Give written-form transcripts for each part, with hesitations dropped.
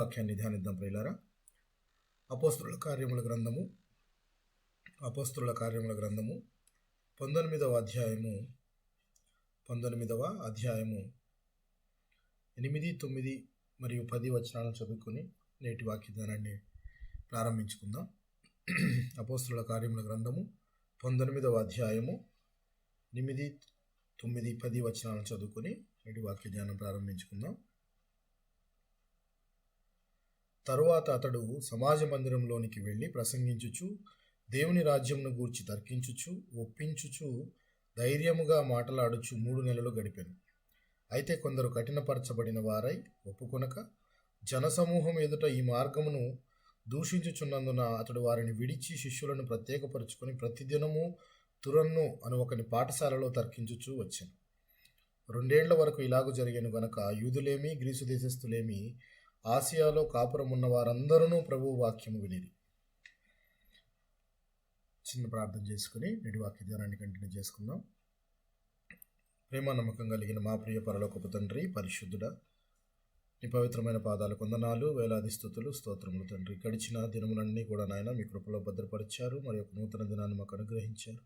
వాక్యాన్ని ధ్యానిద్దాం ప్రియులారా. అపోస్తలుల కార్యముల గ్రంథము 19వ అధ్యాయము 8, 9 మరియు 10 వచనాలను చదువుకొని నేటి వాక్య ధ్యానాన్ని ప్రారంభించుకుందాం. అపోస్తలుల కార్యముల గ్రంథము 19వ అధ్యాయము 8, 9, 10 వచనాలను చదువుకొని నేటి వాక్య ధ్యానం ప్రారంభించుకుందాం. తరువాత అతడు సమాజ మందిరంలోనికి వెళ్ళి ప్రసంగించుచు, దేవుని రాజ్యమును గూర్చి తర్కించుచు, ఒప్పించుచు, ధైర్యముగా మాటలాడుచు 3 నెలలు గడిపెను. అయితే కొందరు కఠినపరచబడిన వారై ఒప్పుకొనక జనసమూహం ఎదుట ఈ మార్గమును దూషించుచున్నందున అతడు వారిని విడిచి శిష్యులను ప్రత్యేకపరుచుకొని ప్రతిదినము తురన్ను అను ఒకని పాఠశాలలో తర్కించుచూ వచ్చెను. 2 ఏళ్ల వరకు ఇలాగు జరిగెను గనక యూదులేమి గ్రీసు దేశస్థులేమి ఆసియాలో కాపురం ఉన్న వారందరూ ప్రభువు వాక్యము వినిరి. చిన్న ప్రార్థన చేసుకుని నేటి వాక్య ధ్యానాన్ని కంటిన్యూ చేసుకుందాం. ప్రేమ నమ్మకం కలిగిన మా ప్రియ పరలోకపు తండ్రి, పరిశుద్ధుడా, నీ పవిత్రమైన పాదాలకు వందనాలు, వేలాది స్తుతులు, స్తోత్రములు తండ్రి. గడిచిన దినములన్నీ కూడా నాయన మీ కృపలో భద్రపరిచారు. మరి ఒక నూతన దినాన్ని మాకు అనుగ్రహించారు.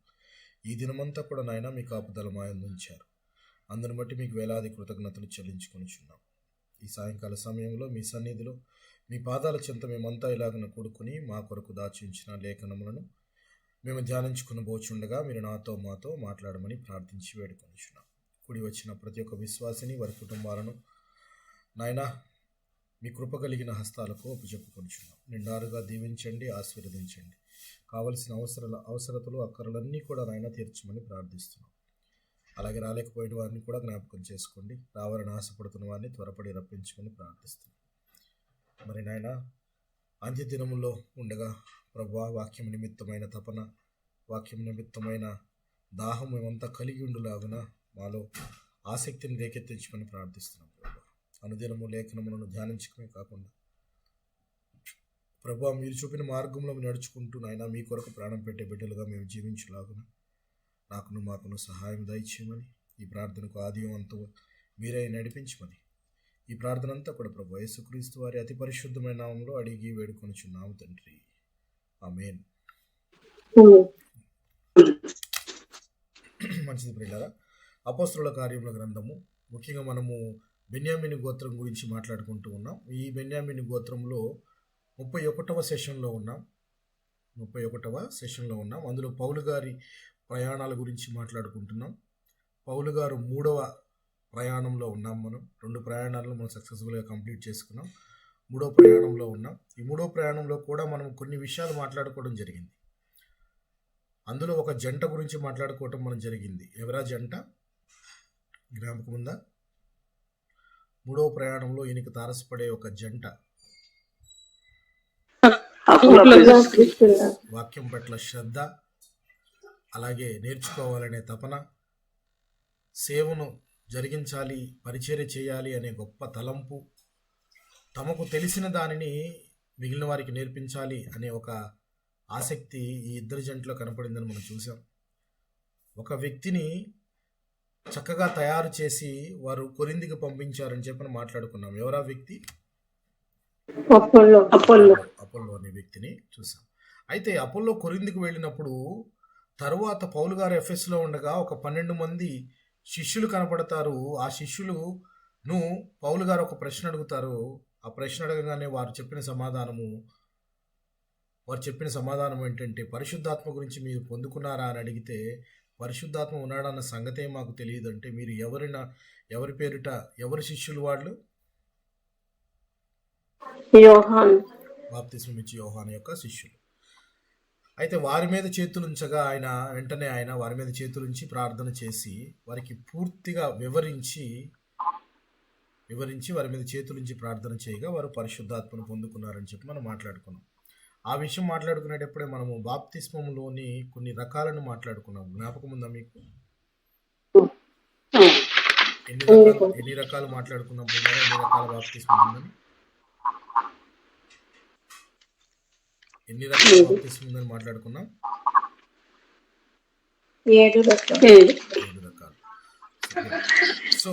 ఈ దినమంతా కూడా నాయన మీ కాపుదల మా యందు ఉంచారు. అందుని బట్టి మీకు వేలాది కృతజ్ఞతలు చెల్లించుకొనిచున్నాం. ఈ సాయంకాల సమయంలో మీ సన్నిధిలో మీ పాదాల చెంత మేమంతా ఇలాగన కూడుకుని మా కొరకు దాచించిన లేఖనములను మేము ధ్యానించుకుని పోచుండగా మీరు నాతో మాతో మాట్లాడమని ప్రార్థించి వేడుకొనిచున్నాం. కూడి వచ్చిన ప్రతి ఒక్క విశ్వాసిని, వారి కుటుంబాలను నాయనా మీ కృప కలిగిన హస్తాలకు ఒప్పుచెప్పుకొనిచున్నాం. నిండారుగా దీవించండి, ఆశీర్వదించండి. కావలసిన అవసరతలు అక్కరలన్నీ కూడా నాయన తీర్చమని ప్రార్థిస్తున్నాం. అలాగే రాలేకపోయిన వారిని కూడా జ్ఞాపకం చేసుకోండి. రావాలని ఆశపడుతున్న వారిని త్వరపడి రప్పించుకొని ప్రార్థిస్తున్నాం. మరి నాయన అంత్యదినములో ఉండగా ప్రభువా, వాక్యం నిమిత్తమైన తపన, వాక్యం నిమిత్తమైన దాహం మేమంతా కలిగి ఉండులాగున మాలో ఆసక్తిని రేకెత్తించమని ప్రార్థిస్తున్నాం. ప్రభు అనుదినము లేఖనములను ధ్యానించడమే కాకుండా ప్రభువా, మీరు చూపిన మార్గంలో నడుచుకుంటూ నాయన మీ కొరకు ప్రాణం పెట్టే బిడ్డలుగా మేము జీవించులాగున మాకును సహాయం దయచేయమని, ఈ ప్రార్థనకు ఆదివంతో మీరే నడిపించమని, ఈ ప్రార్థన అంతా కూడా ప్రభు యేసుక్రీస్తు వారి అతి పరిశుద్ధమైన నామంలో అడిగి వేడుకొనిచున్నాము తండ్రి, ఆమేన్. మంచిది ప్రియులారా. అపోస్తలుల కార్యముల గ్రంథము, ముఖ్యంగా మనము బెన్యామీను గోత్రం గురించి మాట్లాడుకుంటూ ఉన్నాం. ఈ బెన్యామీను గోత్రంలో 31వ సెషన్లో ఉన్నాం. అందులో పౌలు గారి ప్రయాణాల గురించి మాట్లాడుకుంటున్నాం. పౌలు గారు 3వ ప్రయాణంలో ఉన్నాం. మనం 2 ప్రయాణాలను మనం సక్సెస్ఫుల్గా కంప్లీట్ చేసుకున్నాం. 3వ ప్రయాణంలో ఉన్నాం. ఈ 3వ ప్రయాణంలో కూడా మనం కొన్ని విషయాలు మాట్లాడుకోవడం జరిగింది. అందులో ఒక జంట గురించి మాట్లాడుకోవటం మనం జరిగింది. ఎవరా జంట? జ్ఞాపకం ఉందా? 3వ ప్రయాణంలో ఈయనకి తారసపడే ఒక జంట, వాక్యం పట్ల శ్రద్ధ, అలాగే నేర్చుకోవాలనే తపన, సేవను జరిగించాలి, పరిచర్య చేయాలి అనే గొప్ప తలంపు, తమకు తెలిసిన దానిని మిగిలిన వారికి నేర్పించాలి అనే ఒక ఆసక్తి ఈ ఇద్దరు జంటలో కనపడిందని మనం చూసాం. ఒక వ్యక్తిని చక్కగా తయారు చేసి వారు కొరింథీకి పంపించారని చెప్పని మాట్లాడుకున్నాం. ఎవరా వ్యక్తి? అపోల్లో అనే వ్యక్తిని చూసాం. అయితే అపోల్లో కొరింథీకి వెళ్ళినప్పుడు తరువాత పౌలు గారు ఎఫెస్లో ఉండగా ఒక 12 మంది శిష్యులు కనపడతారు. ఆ శిష్యులను పౌలు గారు ఒక ప్రశ్న అడుగుతారు. ఆ ప్రశ్న అడగగానే వారు చెప్పిన సమాధానం ఏంటంటే, పరిశుద్ధాత్మ గురించి మీరు పొందుకున్నారా అని అడిగితే, పరిశుద్ధాత్మ ఉన్నాడన్న సంగతే మాకు తెలియదు అంటే, మీరు ఎవరి పేరిట, ఎవరి శిష్యులు వాళ్ళు? బాప్తిస్మం ఇచ్చి యోహాను యొక్క శిష్యులు. అయితే వారి మీద చేతులుంచగా వెంటనే ఆయన వారి మీద చేతులుంచి ప్రార్థన చేసి వారికి పూర్తిగా వివరించి వారి మీద చేతులుంచి ప్రార్థన చేయగా వారు పరిశుద్ధాత్మను పొందుకున్నారని చెప్పి మనం మాట్లాడుకున్నాం. ఆ విషయం మాట్లాడుకునేటప్పుడే మనము బాప్తిస్మంలోని కొన్ని రకాలను మాట్లాడుకున్నాం. జ్ఞాపకం ఉందా మీకు? ఎన్ని రకాలు మాట్లాడుకున్నాం? ఎన్ని రకాల బాప్తిస్మం ఉందని, ఎన్ని రకాల బాప్తిస్మం ఉందని మాట్లాడుకున్నాం? 7 రకాలు. సో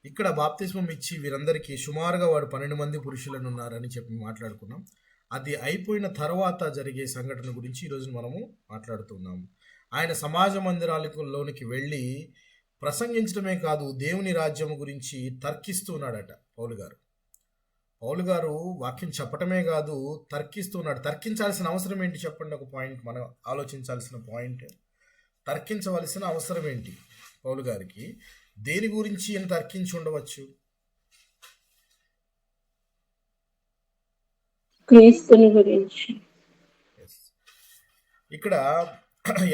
ఇక్కడ బాప్తిస్మం ఇచ్చి వీరందరికీ సుమారుగా వాడు 12 మంది పురుషులను ఉన్నారని చెప్పి మాట్లాడుకున్నాం. అది అయిపోయిన తర్వాత జరిగే సంఘటన గురించి ఈరోజు మనము మాట్లాడుతున్నాము. ఆయన సమాజ మందిరాలలోనికి వెళ్ళి ప్రసంగించడమే కాదు, దేవుని రాజ్యం గురించి తర్కిస్తున్నాడట పౌలు గారు వాక్యం చెప్పటమే కాదు, తర్కిస్తున్నాడు. తర్కించాల్సిన అవసరం ఏంటి చెప్పండి? ఒక పాయింట్ మనం ఆలోచించాల్సిన పాయింట్. తర్కించవలసిన అవసరం ఏంటి పౌలు గారికి? దేని గురించి ఈయన తర్కించి ఉండవచ్చు? క్రీస్తుని గురించి. ఇక్కడ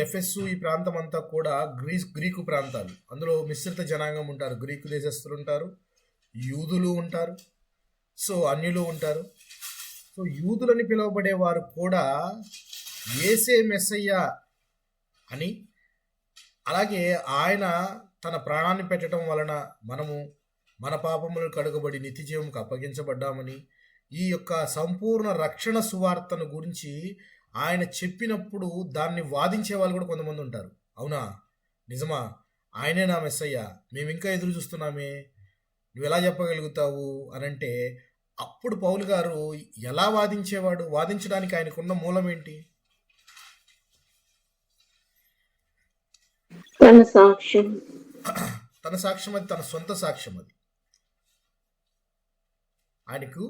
ఎఫెస్సు ఈ ప్రాంతం అంతా కూడా గ్రీకు ప్రాంతాలు. అందులో మిశ్రిత జనాంగం ఉంటారు. గ్రీకు దేశస్తులు ఉంటారు, యూదులు ఉంటారు, సో అన్యులు ఉంటారు. సో యూదులని పిలువబడే వారు కూడా యేసే మెస్సయ్య అని, అలాగే ఆయన తన ప్రాణాన్ని పెట్టడం వలన మనము మన పాపములు కడుగబడి నిత్య జీవంకు అప్పగించబడ్డామని, ఈ యొక్క సంపూర్ణ రక్షణ సువార్తను గురించి ఆయన చెప్పినప్పుడు దాన్ని వాదించే వాళ్ళు కూడా కొంతమంది ఉంటారు. అవునా, నిజమా, ఆయనే నా మెస్సయ్య, మేము ఇంకా ఎదురు చూస్తున్నామే, నువ్వు ఎలా చెప్పగలుగుతావు అని అంటే, అప్పుడు పౌలు గారు ఎలా వాదించేవాడు? వాదించడానికి ఆయనకున్న మూలం ఏంటి? తన సాక్ష్యం. అది తన సొంత సాక్ష్యం. అది ఆయనకు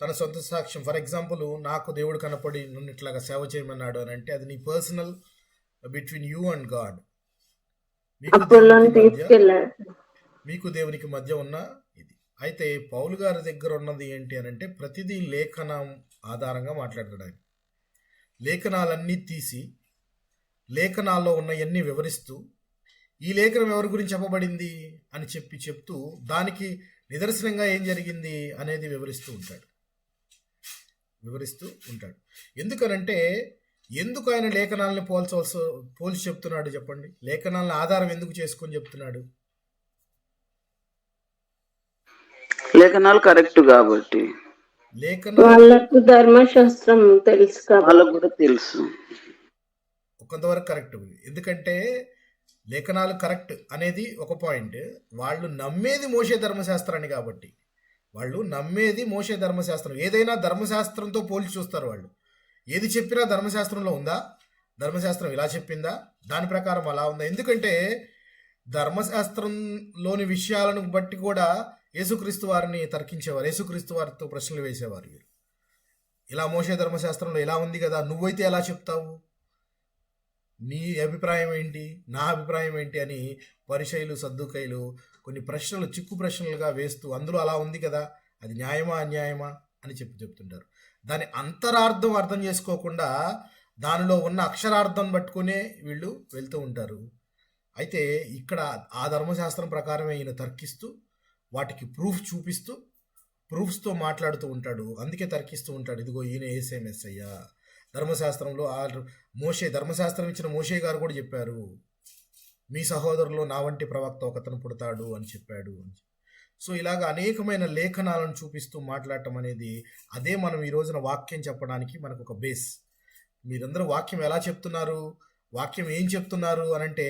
తన సొంత సాక్ష్యం. ఫర్ ఎగ్జాంపుల్, నాకు దేవుడు కనపడి నన్ను ఇట్లాగా సేవ చేయమన్నాడు అని అంటే, అది నీ personal between you and God, మీకు దేవునికి మధ్య ఉన్న ఇది. అయితే పౌలు గారి దగ్గర ఉన్నది ఏంటి అని అంటే, ప్రతిదీ లేఖనం ఆధారంగా మాట్లాడతాడు. లేఖనాలన్నీ తీసి లేఖనాల్లో ఉన్నవన్నీ వివరిస్తూ, ఈ లేఖనం ఎవరి గురించి చెప్పబడింది అని చెప్తూ దానికి నిదర్శనంగా ఏం జరిగింది అనేది వివరిస్తూ ఉంటాడు. ఎందుకనంటే, ఎందుకు ఆయన లేఖనాలను పోల్చి చెప్తున్నాడు చెప్పండి? లేఖనాలను ఆధారం ఎందుకు చేసుకొని చెప్తున్నాడు? లేఖనాలు కరెక్ట్ కాబట్టి. వాళ్ళకు ధర్మశాస్త్రం తెలుసు కాబట్టి వాళ్ళకు కూడా తెలుసు. కొంతవరకు కరెక్ట్. ఎందుకంటే లేఖనాలు కరెక్ట్ అనేది ఒక పాయింట్. వాళ్ళు నమ్మేది మోషే ధర్మశాస్త్రాన్ని కాబట్టి, ఏదైనా ధర్మశాస్త్రంతో పోల్చి చూస్తారు వాళ్ళు. ఏది చెప్పినా ధర్మశాస్త్రంలో ఉందా, ధర్మశాస్త్రం ఇలా చెప్పిందా, దాని ప్రకారం అలా ఉందా? ఎందుకంటే ధర్మశాస్త్రంలోని విషయాలను బట్టి కూడా యేసుక్రీస్తు వారిని తర్కించేవారు, యేసుక్రీస్తు వారితో ప్రశ్నలు వేసేవారు. వీరు ఇలా మోషే ధర్మశాస్త్రంలో ఇలా ఉంది కదా, నువ్వైతే ఎలా చెప్తావు, నీ అభిప్రాయం ఏంటి, నా అభిప్రాయం ఏంటి అని పరిసయ్యులు సద్దూకయ్యులు కొన్ని ప్రశ్నలు చిక్కు ప్రశ్నలుగా వేస్తూ, అందులో అలా ఉంది కదా, అది న్యాయమా అన్యాయమా అని చెప్తుంటారు. దాని అంతరార్థం అర్థం చేసుకోకుండా దానిలో ఉన్న అక్షరార్థం పట్టుకునే వీళ్ళు వెళ్తూ ఉంటారు. అయితే ఇక్కడ ఆ ధర్మశాస్త్రం ప్రకారమే ఈయన తర్కిస్తూ, వాటికి ప్రూఫ్ చూపిస్తూ, ప్రూఫ్స్తో మాట్లాడుతూ ఉంటాడు. అందుకే తర్కిస్తూ ఉంటాడు. ఇదిగో ఈయన యేసే మెస్సయ్య. ధర్మశాస్త్రంలో ధర్మశాస్త్రం ఇచ్చిన మోషే గారు కూడా చెప్పారు, మీ సహోదరులో నా వంటి ప్రవక్త ఒకతను పుడతాడు అని చెప్పాడు. సో ఇలాగ అనేకమైన లేఖనాలను చూపిస్తూ మాట్లాడటం అనేది, అదే మనం ఈ రోజున వాక్యం చెప్పడానికి మనకు ఒక బేస్. మీరందరూ వాక్యం ఎలా చెప్తున్నారు, వాక్యం ఏం చెప్తున్నారు అని అంటే,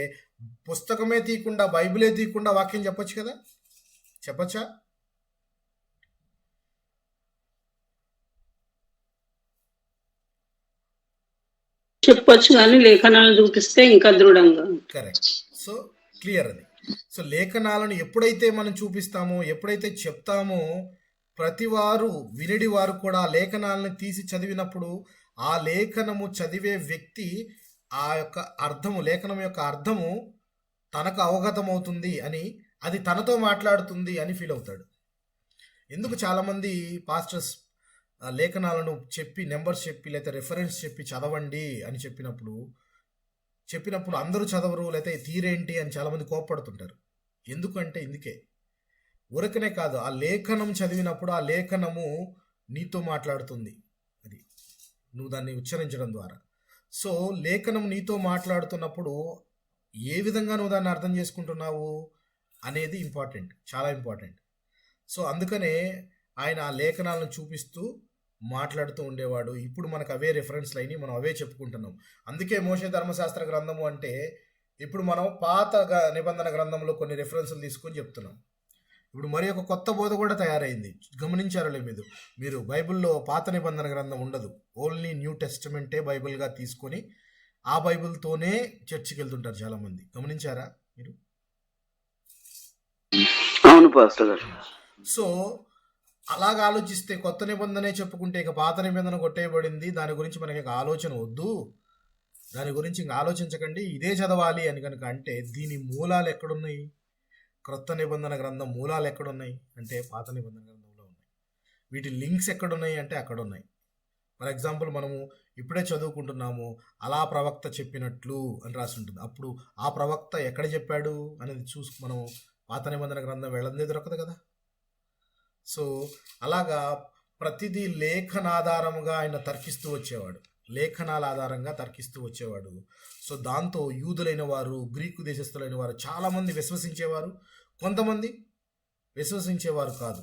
పుస్తకమే తీయకుండా, బైబిలే తీయకుండా వాక్యం చెప్పొచ్చు కదా, చెప్పచ్చా? చెప్పొచ్చు, కానీ లేఖనాలను చూపిస్తే ఇంకా దృఢంగా. కరెక్ట్. సో క్లియర్ అది. సో లేఖనాలను ఎప్పుడైతే మనం చూపిస్తామో, ఎప్పుడైతే చెప్తామో, ప్రతివారు వినిడి వారు కూడా లేఖనాలను తీసి చదివినప్పుడు ఆ లేఖనము చదివే వ్యక్తి ఆ యొక్క అర్థము, లేఖనం యొక్క అర్థము తనకు అవగతమవుతుంది అని, అది తనతో మాట్లాడుతుంది అని ఫీల్ అవుతాడు. ఎందుకు చాలామంది పాస్టర్స్ లేఖనాలను చెప్పి, నెంబర్స్ చెప్పి, లేకపోతే రెఫరెన్స్ చెప్పి చదవండి అని చెప్పినప్పుడు అందరూ చదవరు, లేకపోతే తీరేంటి అని చాలామంది కోప్పడుతుంటారు. ఎందుకంటే ఇందుకే, ఊరకనే కాదు, ఆ లేఖనం చదివినప్పుడు ఆ లేఖనము నీతో మాట్లాడుతుంది. అది నువ్వు దాన్ని ఉచ్చరించడం ద్వారా. సో లేఖనం నీతో మాట్లాడుతున్నప్పుడు ఏ విధంగా నువ్వు దాన్ని అర్థం చేసుకుంటున్నావు అనేది ఇంపార్టెంట్, చాలా ఇంపార్టెంట్. సో అందుకనే ఆయన ఆ లేఖనాలను చూపిస్తూ మాట్లాడుతూ ఉండేవాడు. ఇప్పుడు మనకు అవే రెఫరెన్స్లు అయినాయి, మనం అవే చెప్పుకుంటున్నాం. అందుకే మోషే ధర్మశాస్త్ర గ్రంథము అంటే ఇప్పుడు మనం పాత నిబంధన గ్రంథంలో కొన్ని రెఫరెన్స్లు తీసుకొని చెప్తున్నాం. ఇప్పుడు మరి ఒక కొత్త బోధ కూడా తయారైంది. గమనించారో లేదు మీరు, బైబిల్లో పాత నిబంధన గ్రంథం ఉండదు. ఓన్లీ న్యూ టెస్టమెంటే బైబిల్గా తీసుకొని ఆ బైబిల్తోనే చర్చికి వెళ్తుంటారు చాలామంది. గమనించారా మీరు? అవును పాస్టర్ గారు. సో అలాగ ఆలోచిస్తే కొత్త నిబంధనే చెప్పుకుంటే ఇక పాత నిబంధన కొట్టేయబడింది, దాని గురించి మనకి ఇక ఆలోచన వద్దు, దాని గురించి ఇంకా ఆలోచించకండి, ఇదే చదవాలి అని కనుక అంటే దీని మూలాలు ఎక్కడున్నాయి? క్రొత్త నిబంధన గ్రంథం మూలాలు ఎక్కడున్నాయి అంటే పాత నిబంధన గ్రంథంలో ఉన్నాయి. వీటి లింక్స్ ఎక్కడున్నాయి అంటే అక్కడ ఉన్నాయి. ఫర్ ఎగ్జాంపుల్ మనము ఇప్పుడే చదువుకుంటున్నాము, అలా ప్రవక్త చెప్పినట్లు అని రాసి ఉంటుంది. అప్పుడు ఆ ప్రవక్త ఎక్కడ చెప్పాడు అనేది మనం పాత నిబంధన గ్రంథం వెళ్ళందే దొరకదు కదా. సో అలాగా ప్రతిదీ లేఖనాధారముగా ఆయన తర్కిస్తూ వచ్చేవాడు, లేఖనాల ఆధారంగా తర్కిస్తూ వచ్చేవాడు. సో దాంతో యూదులైన వారు, గ్రీకు దేశస్థులైన వారు చాలామంది విశ్వసించేవారు, కొంతమంది విశ్వసించేవారు కాదు.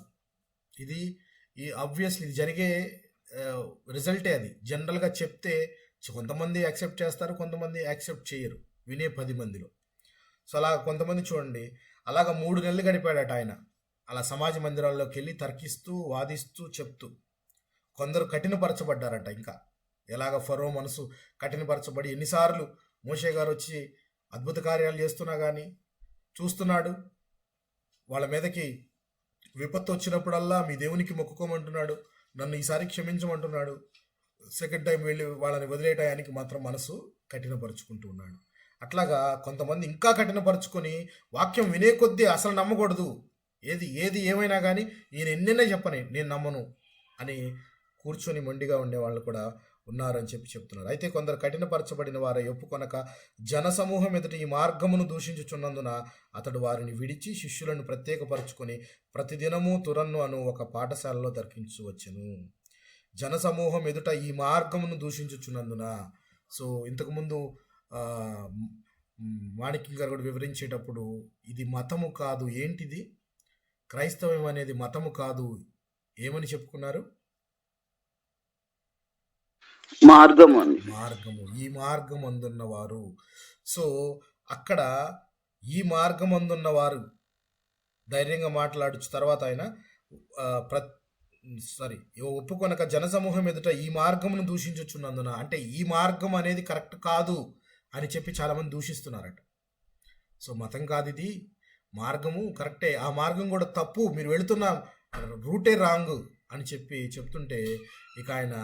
ఇది ఆబ్వియస్లీ ఇది జరిగే రిజల్టే. అది జనరల్గా చెప్తే కొంతమంది యాక్సెప్ట్ చేస్తారు, కొంతమంది యాక్సెప్ట్ చేయరు వినే 10 మందిలో. సో అలా కొంతమంది చూడండి, అలాగ 3 నెలలు గడిపాడట ఆయన అలా సమాజ మందిరాల్లోకి వెళ్ళి తర్కిస్తూ, వాదిస్తూ, చెప్తూ. కొందరు కఠినపరచబడ్డారట. ఇంకా ఎలాగ ఫరో మనసు కఠినపరచబడి ఎన్నిసార్లు మోషే గారు వచ్చి అద్భుత కార్యాలు చేస్తున్నా కానీ చూస్తున్నాడు. వాళ్ళ మీదకి విపత్తు వచ్చినప్పుడల్లా మీ దేవునికి మొక్కుకోమంటున్నాడు, నన్ను ఈసారి క్షమించమంటున్నాడు. సెకండ్ టైం వెళ్ళి వాళ్ళని వదిలేయటానికి మాత్రం మనసు కఠినపరుచుకుంటూ ఉన్నాడు. అట్లాగా కొంతమంది ఇంకా కఠినపరుచుకొని వాక్యం వినే కొద్దీ అసలు నమ్మకూడదు, ఏది ఏమైనా కానీ ఈయన ఎన్నైనా చెప్పని నేను నమ్మను అని కూర్చొని మొండిగా ఉండే వాళ్ళు కూడా ఉన్నారని చెప్తున్నారు. అయితే కొందరు కఠినపరచబడిన వారు ఒప్పుకొనక జనసమూహం ఎదుట ఈ మార్గమును దూషించుచున్నందున అతడు వారిని విడిచి శిష్యులను ప్రత్యేకపరచుకొని ప్రతిదినము తురన్ను అను ఒక పాఠశాలలో తర్కించవచ్చును. జనసమూహం ఎదుట ఈ మార్గమును దూషించుచున్నందున. సో ఇంతకుముందు మాణిక్యం గారు కూడా వివరించేటప్పుడు ఇది మతము కాదు, ఏంటిది క్రైస్తవం అనేది మతము కాదు, ఏమని చెప్పుకున్నారు? మార్గము. ఈ మార్గం అందున్నవారు. సో అక్కడ ఈ మార్గం అందున్నవారు ధైర్యంగా మాట్లాడచ్చు. తర్వాత ఆయన ఒప్పుకొనక జనసమూహం ఎదుట ఈ మార్గమును దూషించుచున్నందున, అంటే ఈ మార్గం అనేది కరెక్ట్ కాదు అని చెప్పి చాలామంది దూషిస్తున్నారట. సో మతం కాదు ఇది, మార్గము కరెక్టే, ఆ మార్గం కూడా తప్పు, మీరు వెళుతున్న రూటే రాంగ్ అని చెప్తుంటే ఇక ఆయన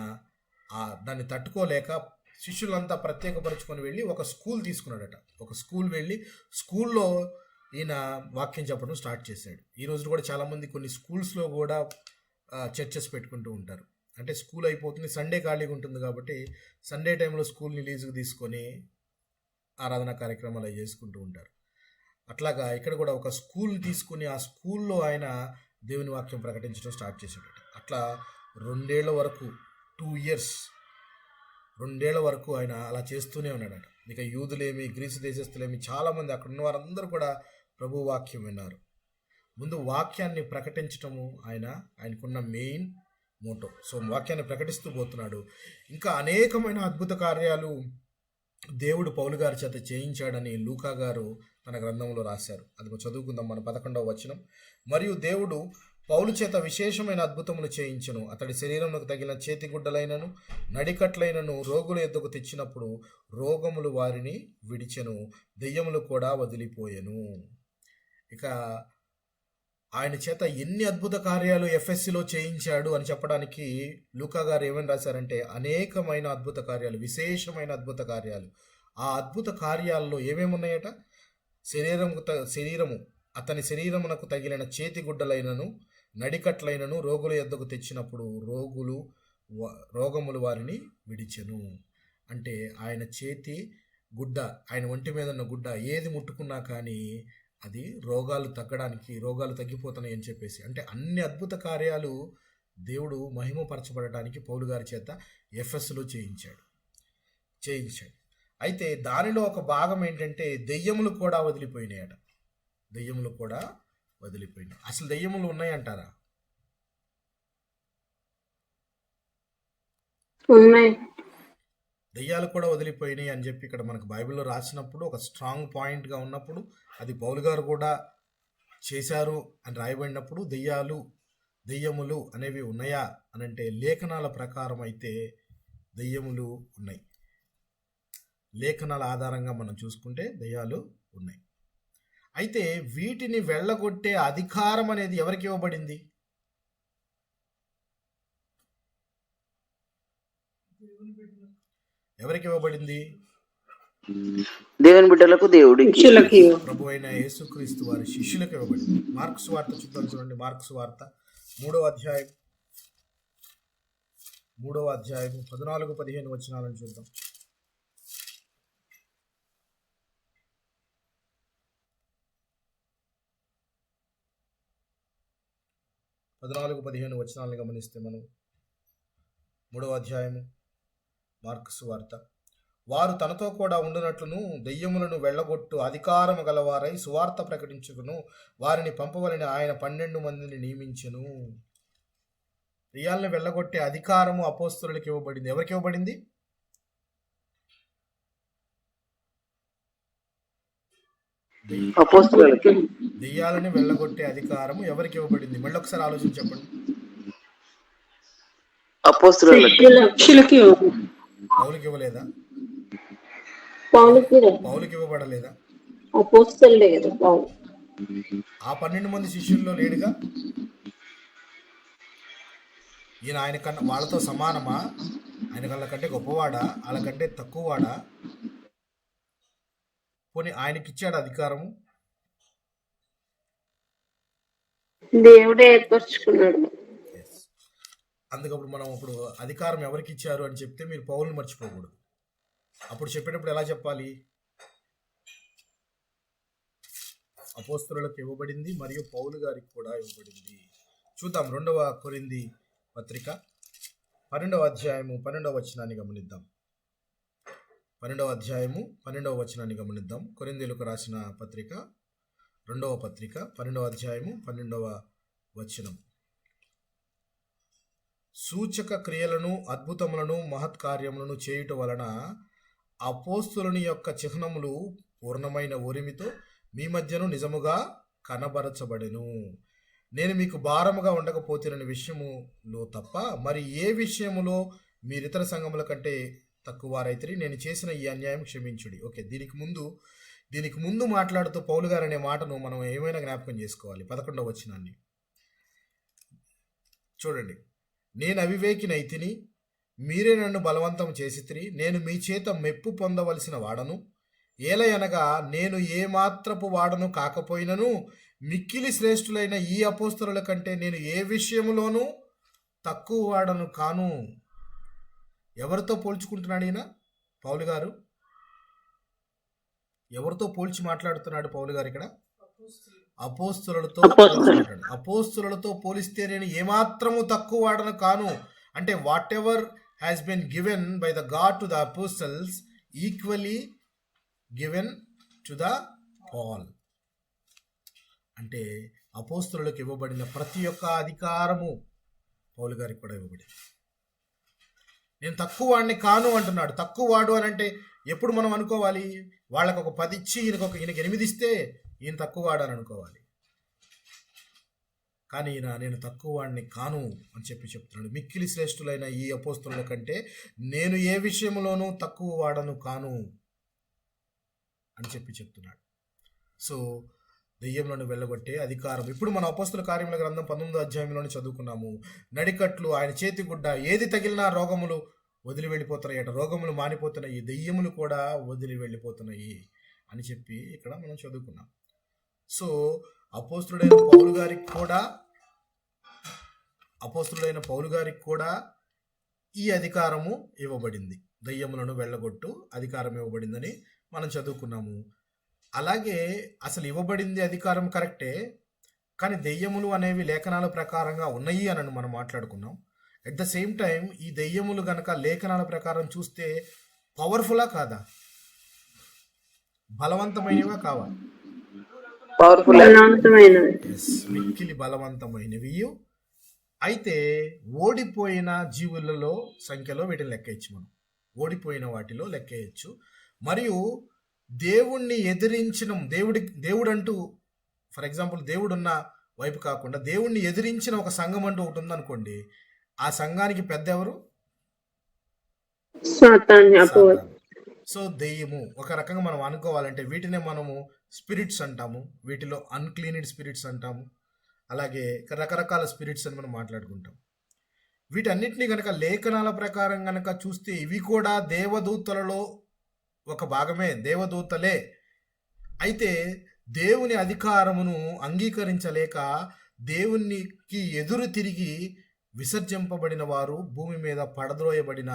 దాన్ని తట్టుకోలేక శిష్యులంతా ప్రత్యేకపరుచుకొని వెళ్ళి ఒక స్కూల్ తీసుకున్నాడట. ఒక స్కూల్ వెళ్ళి స్కూల్లో ఈయన వాక్యం చెప్పడం స్టార్ట్ చేశాడు. ఈ రోజు కూడా చాలామంది కొన్ని స్కూల్స్లో కూడా చర్చెస్ పెట్టుకుంటూ ఉంటారు. అంటే స్కూల్ అయిపోతుంది, సండే ఖాళీగా ఉంటుంది కాబట్టి సండే టైంలో స్కూల్ని లీజుకు తీసుకొని ఆరాధన కార్యక్రమాలు అవి చేసుకుంటూ ఉంటారు. అట్లాగా ఇక్కడ కూడా ఒక స్కూల్ తీసుకుని ఆ స్కూల్లో ఆయన దేవుని వాక్యం ప్రకటించడం స్టార్ట్ చేశాడట. అట్లా 2 ఏళ్ల వరకు 2 years 2 ఏళ్ల వరకు ఆయన అలా చేస్తూనే ఉన్నాడట. ఇక యూదులేమి, గ్రీసు దేశస్తులేమి చాలామంది అక్కడ ఉన్న వారందరూ కూడా ప్రభు వాక్యం విన్నారు. ముందు వాక్యాన్ని ప్రకటించటము ఆయనకున్న మెయిన్ మోటో. సో వాక్యాన్ని ప్రకటిస్తూ పోతున్నాడు. ఇంకా అనేకమైన అద్భుత కార్యాలు దేవుడు పౌలు గారి చేత చేయించాడని లూకా గారు తన గ్రంథంలో రాశారు. అది చదువుకుందాం మన 11వ వచనం. మరియు దేవుడు పౌలు చేత విశేషమైన అద్భుతములు చేయించెను. అతడి శరీరమునకు తగిన చేతిగుడ్డలైనను నడికట్లైనను రోగుల యొద్దకు తెచ్చినప్పుడు రోగములు వారిని విడిచెను, దెయ్యములు కూడా వదిలిపోయెను. ఇక ఆయన చేత ఎన్ని అద్భుత కార్యాలు ఎఫ్ఎస్సిలో చేయించాడు అని చెప్పడానికి లూకా గారు ఏమని రాశారంటే అనేకమైన అద్భుత కార్యాలు, విశేషమైన అద్భుత కార్యాలు. ఆ అద్భుత కార్యాల్లో ఏమేమి ఉన్నాయట? శరీరము అతని శరీరమునకు తగిలిన చేతిగుడ్డలైనను నడికట్లైనను రోగుల యొద్దకు తెచ్చినప్పుడు రోగములు వారిని విడిచెను. అంటే ఆయన చేతి గుడ్డ, ఆయన ఒంటి మీద ఉన్న గుడ్డ ఏది ముట్టుకున్నా కానీ అది రోగాలు తగ్గిపోతున్నాయి అని చెప్పేసి, అంటే అన్ని అద్భుత కార్యాలు దేవుడు మహిమపరచబడటానికి పౌలు గారి చేత ఎఫ్ఎస్లో చేయించాడు. అయితే దానిలో ఒక భాగం ఏంటంటే దెయ్యములు కూడా వదిలిపోయినాయట. దెయ్యములు కూడా వదిలిపోయినాయి. అసలు దెయ్యములు ఉన్నాయంటారా? ఉన్నాయి. దెయ్యాలు కూడా వదిలిపోయినాయి అని చెప్పి ఇక్కడ మనకు బైబిల్లో రాసినప్పుడు ఒక స్ట్రాంగ్ పాయింట్గా ఉన్నప్పుడు అది పౌలు గారు కూడా చేశారు అని రాయబడినప్పుడు దెయ్యములు అనేవి ఉన్నాయా అని అంటే లేఖనాల ప్రకారం అయితే దెయ్యములు ఉన్నాయి. లేఖనాల ఆధారంగా మనం చూసుకుంటే దెయ్యాలు ఉన్నాయి. అయితే వీటిని వెళ్ళగొట్టే అధికారం అనేది ఎవరికి ఇవ్వబడింది? ఎవరికి ఇవ్వబడింది? దేవుని బిడ్డలకు, దేవుడికి, శిష్యులకి ప్రభు అయిన యేసుక్రీస్తు వారి శిష్యులకు ఇవ్వబడింది. మార్క్స్ వార్త చూద్దాం, చూడండి. మార్క్స్ వార్త 3వ అధ్యాయం 14-15 వచనాలను చూద్దాం. 14-15 వచనాలను గమనిస్తే మనం 3వ అధ్యాయము మార్క్స్ వార్త. వారు తనతో కూడా ఉండునట్లును దెయ్యములను వెళ్ళగొట్టు అధికారము గలవారై సువార్త ప్రకటించుకును వారిని పంపవలని ఆయన 12 మందిని నియమించెను. దెయ్యాలను వెళ్ళగొట్టే అధికారము అపోస్తలులకు ఇవ్వబడింది. ఎవరికి ఇవ్వబడింది? అపోస్తలులకి. దెయ్యాలని వెళ్ళగొట్టే అధికారము ఎవరికి ఇవ్వబడింది? మళ్ళీ ఒకసారి ఆలోచన చెప్పండి. అపోస్తలులకి. శిష్యులకి పౌలుకి ఇవ్వలేదా? పౌలుకి ఇవ్వబడలేదా? అపోస్తలులే కదా పౌలు. ఆ 12 మంది శిష్యుల్లో లేడుగా. ఈయన ఆయన కన్నా వాళ్ళతో సమానమా? ఆయన వాళ్ళకంటే గొప్పవాడా? వాళ్ళకంటే తక్కువవాడా? పోనీ ఆయనకి ఇచ్చాడు అధికారము? దేవుడే ఏర్పరచుకున్నాడు. అందుకప్పుడు మనం ఇప్పుడు అధికారం ఎవరికి ఇచ్చారు అని చెప్తే మీరు పౌలుని మర్చిపోకూడదు. అప్పుడు చెప్పేటప్పుడు ఎలా చెప్పాలి? అపోస్తలులకు ఇవ్వబడింది మరియు పౌలు గారికి కూడా ఇవ్వబడింది. చూద్దాం 2వ కొరింథీ పత్రిక 12వ అధ్యాయము 12వ వచనాన్ని గమనిద్దాం. 12వ అధ్యాయము 12వ వచనాన్ని గమనిద్దాం. కొరింథీయులకు రాసిన పత్రిక 2వ పత్రిక 12వ అధ్యాయము 12వ వచనం. సూచక క్రియలను అద్భుతములను మహత్కార్యములను చేయుట వలన అపోస్తులుని యొక్క చిహ్నములు పూర్ణమైన ఓరిమితో మీ మధ్యను నిజముగా కనబరచబడెను. నేను మీకు భారముగా ఉండకపోతేనని విషయములో తప్ప మరి ఏ విషయములో మీరితర సంఘముల కంటే తక్కువ వారైతే నేను చేసిన ఈ అన్యాయం క్షమించుడి. ఓకే, దీనికి ముందు మాట్లాడుతూ పౌలు గారు అనే మాటను మనం ఏమైనా జ్ఞాపకం చేసుకోవాలి. 11వ వచనాన్ని చూడండి. నేను అవివేకినైతిని, మీరే నన్ను బలవంతం చేసితిరి. నేను మీ చేత మెప్పు పొందవలసిన వాడను. ఏలయనగా నేను ఏమాత్రపు వాడను కాకపోయినను మిక్కిలి శ్రేష్ఠులైన ఈ అపోస్తలుల కంటే నేను ఏ విషయములోనూ తక్కువ వాడను కాను. ఎవరితో పోల్చుకుంటున్నాడు ఈయన పౌలు గారు? ఎవరితో పోల్చి మాట్లాడుతున్నాడు పౌలు గారు ఇక్కడ? అపోస్తలులతో పోల్చుకుంటాడు. అపోస్తలులతో పోలిస్తే నేను ఏమాత్రము తక్కువ వాడను కాను. అంటే whatever has been given by the God to the apostles equally given to the Paul. అంటే అపోస్తలులకు ఇవ్వబడిన ప్రతి ఒక్క అధికారము పౌలు గారికి కూడా ఇవ్వబడింది. నేను తక్కువ వాడిని కాను అంటున్నాడు. తక్కువ వాడు అని అంటే ఎప్పుడు మనం అనుకోవాలి? వాళ్ళకు ఒక 10 ఇచ్చి ఈయనకి 8 ఇస్తే ఈయన తక్కువ వాడు అని అనుకోవాలి. కానీ ఈయన నేను తక్కువ వాడిని కాను అని చెప్తున్నాడు. మిక్కిలి శ్రేష్ఠులైన ఈ అపోస్తలుల కంటే నేను ఏ విషయంలోనూ తక్కువ వాడను కాను అని చెప్తున్నాడు. సో దెయ్యంలను వెళ్ళగొట్టే అధికారం ఇప్పుడు మన అపోస్తల కార్యముల గ్రంథం 19వ అధ్యాయంలోనే చదువుకున్నాము. నడికట్లు, ఆయన చేతిగుడ్డ, ఏది తగిలినా రోగములు వదిలి వెళ్ళిపోతున్నాయట. రోగములు మానిపోతున్నాయి, దెయ్యములు కూడా వదిలి వెళ్ళిపోతున్నాయి అని చెప్పి ఇక్కడ మనం చదువుకున్నాం. సో అపోస్తలుడైన పౌలు గారికి కూడా ఈ అధికారము ఇవ్వబడింది. దెయ్యములను వెళ్ళగొట్టు అధికారం ఇవ్వబడిందని మనం చదువుకున్నాము. అలాగే అసలు ఇవ్వబడింది అధికారం కరెక్టే, కానీ దెయ్యములు అనేవి లేఖనాల ప్రకారంగా ఉన్నాయి అని మనం మాట్లాడుకున్నాం. అట్ ద సేమ్ టైం ఈ దెయ్యములు గనక లేఖనాల ప్రకారం చూస్తే పవర్ఫుల్లా కాదా? బలవంతమైనవా కావా? మిక్కిలి బలవంతమైనవి. అయితే ఓడిపోయిన జీవులలో సంఖ్యలో వీటిని లెక్కేయచ్చు. మనం ఓడిపోయిన వాటిలో లెక్కేయచ్చు. మరియు దేవుణ్ణి ఎదిరించిన దేవుడంటూ ఫర్ ఎగ్జాంపుల్ దేవుడు ఉన్న వైపు కాకుండా దేవుణ్ణి ఎదిరించిన ఒక సంఘం అంటూ ఒకటి ఉందనుకోండి, ఆ సంఘానికి పెద్ద ఎవరు? సాతాన్ని అపవాది. సాతాను. సో దెయ్యము ఒక రకంగా మనం అనుకోవాలంటే వీటినే మనము స్పిరిట్స్ అంటాము, వీటిలో అన్క్లీనెడ్ స్పిరిట్స్ అంటాము, అలాగే రకరకాల స్పిరిట్స్ అని మనం మాట్లాడుకుంటాం. వీటన్నిటిని కనుక లేఖనాల ప్రకారం కనుక చూస్తే ఇవి కూడా దేవదూతలలో ఒక భాగమే, దేవదూతలే. అయితే దేవుని అధికారమును అంగీకరించలేక దేవునికి ఎదురు తిరిగి విసర్జింపబడిన వారు, భూమి మీద పడద్రోయబడిన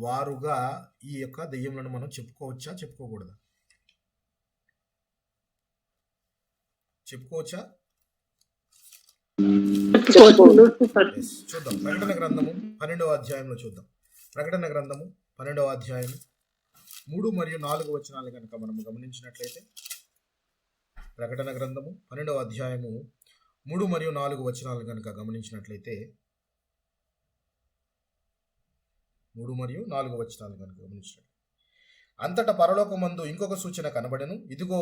వారుగా ఈ యొక్క దెయ్యములను మనం చెప్పుకోవచ్చా, చెప్పుకోకూడదా? చెప్పుకోవచ్చా? Yes. చూద్దాం ప్రకటన గ్రంథము 12వ అధ్యాయంలో చూద్దాం. ప్రకటన గ్రంథము 12వ అధ్యాయం 3 మరియు 4 వచనాలు కనుక మనము గమనించినట్లయితే, ప్రకటన గ్రంథము 12వ అధ్యాయము 3 మరియు 4 వచనాలు కనుక గమనించినట్లయితే 3 మరియు 4 వచనాలు కనుక గమనించినట్లయితే, అంతటా పరలోకమందు ఇంకొక సూచన కనబడెను. ఇదిగో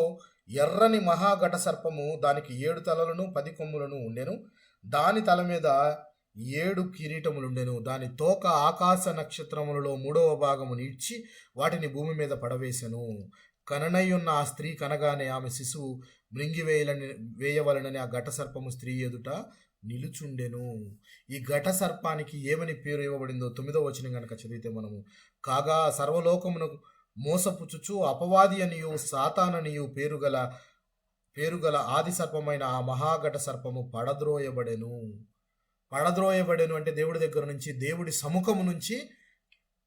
ఎర్రని మహాఘట సర్పము, దానికి 7 తలలను 10 కొమ్ములను ఉండెను. దాని తల మీద 7 కిరీటములుండెను. దాని తోక ఆకాశ నక్షత్రములలో 3వ భాగము నీడ్చి వాటిని భూమి మీద పడవేశెను. కననయ్యున్న ఆ స్త్రీ కనగానే ఆమె శిశువు వేయవలనని ఆ ఘట సర్పము స్త్రీ ఎదుట నిలుచుండెను. ఈ ఘట సర్పానికి ఏమని పేరు ఇవ్వబడిందో 9వ వచనం కనుక చదివితే మనము, కాగా సర్వలోకమును మోసపుచుచు అపవాది అనియు సాతాననియు పేరుగల ఆది సర్పమైన ఆ మహాఘట సర్పము పడద్రోయబడెను. పడద్రోయబడెను అంటే దేవుడి దగ్గర నుంచి, దేవుడి సముఖము నుంచి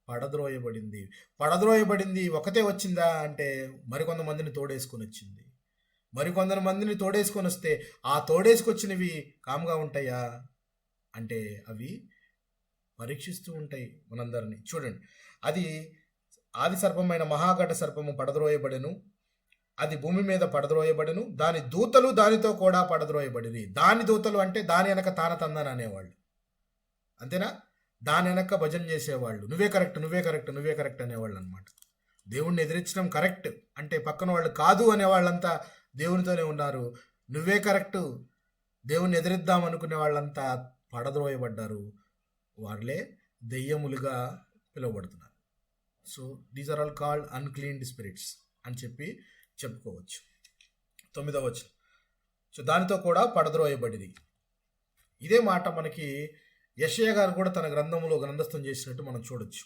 పడద్రోయబడింది. పడద్రోయబడింది ఒకటే వచ్చిందా అంటే మరికొంతమందిని తోడేసుకొని వచ్చింది. మరికొంతమందిని తోడేసుకొని వస్తే ఆ తోడేసుకొచ్చినవి కామ్గా ఉంటాయా అంటే అవి పరీక్షిస్తూ ఉంటాయి మనందరినీ. చూడండి, అది ఆది సర్పమైన మహాఘట సర్పము పడద్రోయబడెను, అది భూమి మీద పడద్రోయబడెను. దాని దూతలు దానితో కూడా పడద్రోయబడిరి. దాని దూతలు అంటే దాని వెనక తాన తందాన అనేవాళ్ళు, అంతేనా? దాని వెనక భజన చేసేవాళ్ళు, నువ్వే కరెక్ట్, నువ్వే కరెక్ట్, నువ్వే కరెక్ట్ అనేవాళ్ళు అనమాట. దేవుణ్ణి ఎదిరించడం కరెక్ట్ అంటే పక్కన వాళ్ళు కాదు అనేవాళ్ళంతా దేవునితోనే ఉన్నారు. నువ్వే కరెక్టు, దేవుణ్ణి ఎదిరిద్దాం అనుకునే వాళ్ళంతా పడద్రోయబడ్డారు. వాళ్ళే దెయ్యములుగా పిలువబడుతున్నారు. So these are all called uncleaned spirits అని చెప్పుకోవచ్చు. 9వ వచనం, సో దానితో కూడా పడద్రోయబడిది. ఇదే మాట మనకి యెషయా గారు కూడా తన గ్రంథంలో గ్రంథస్థం చేసినట్టు మనం చూడొచ్చు.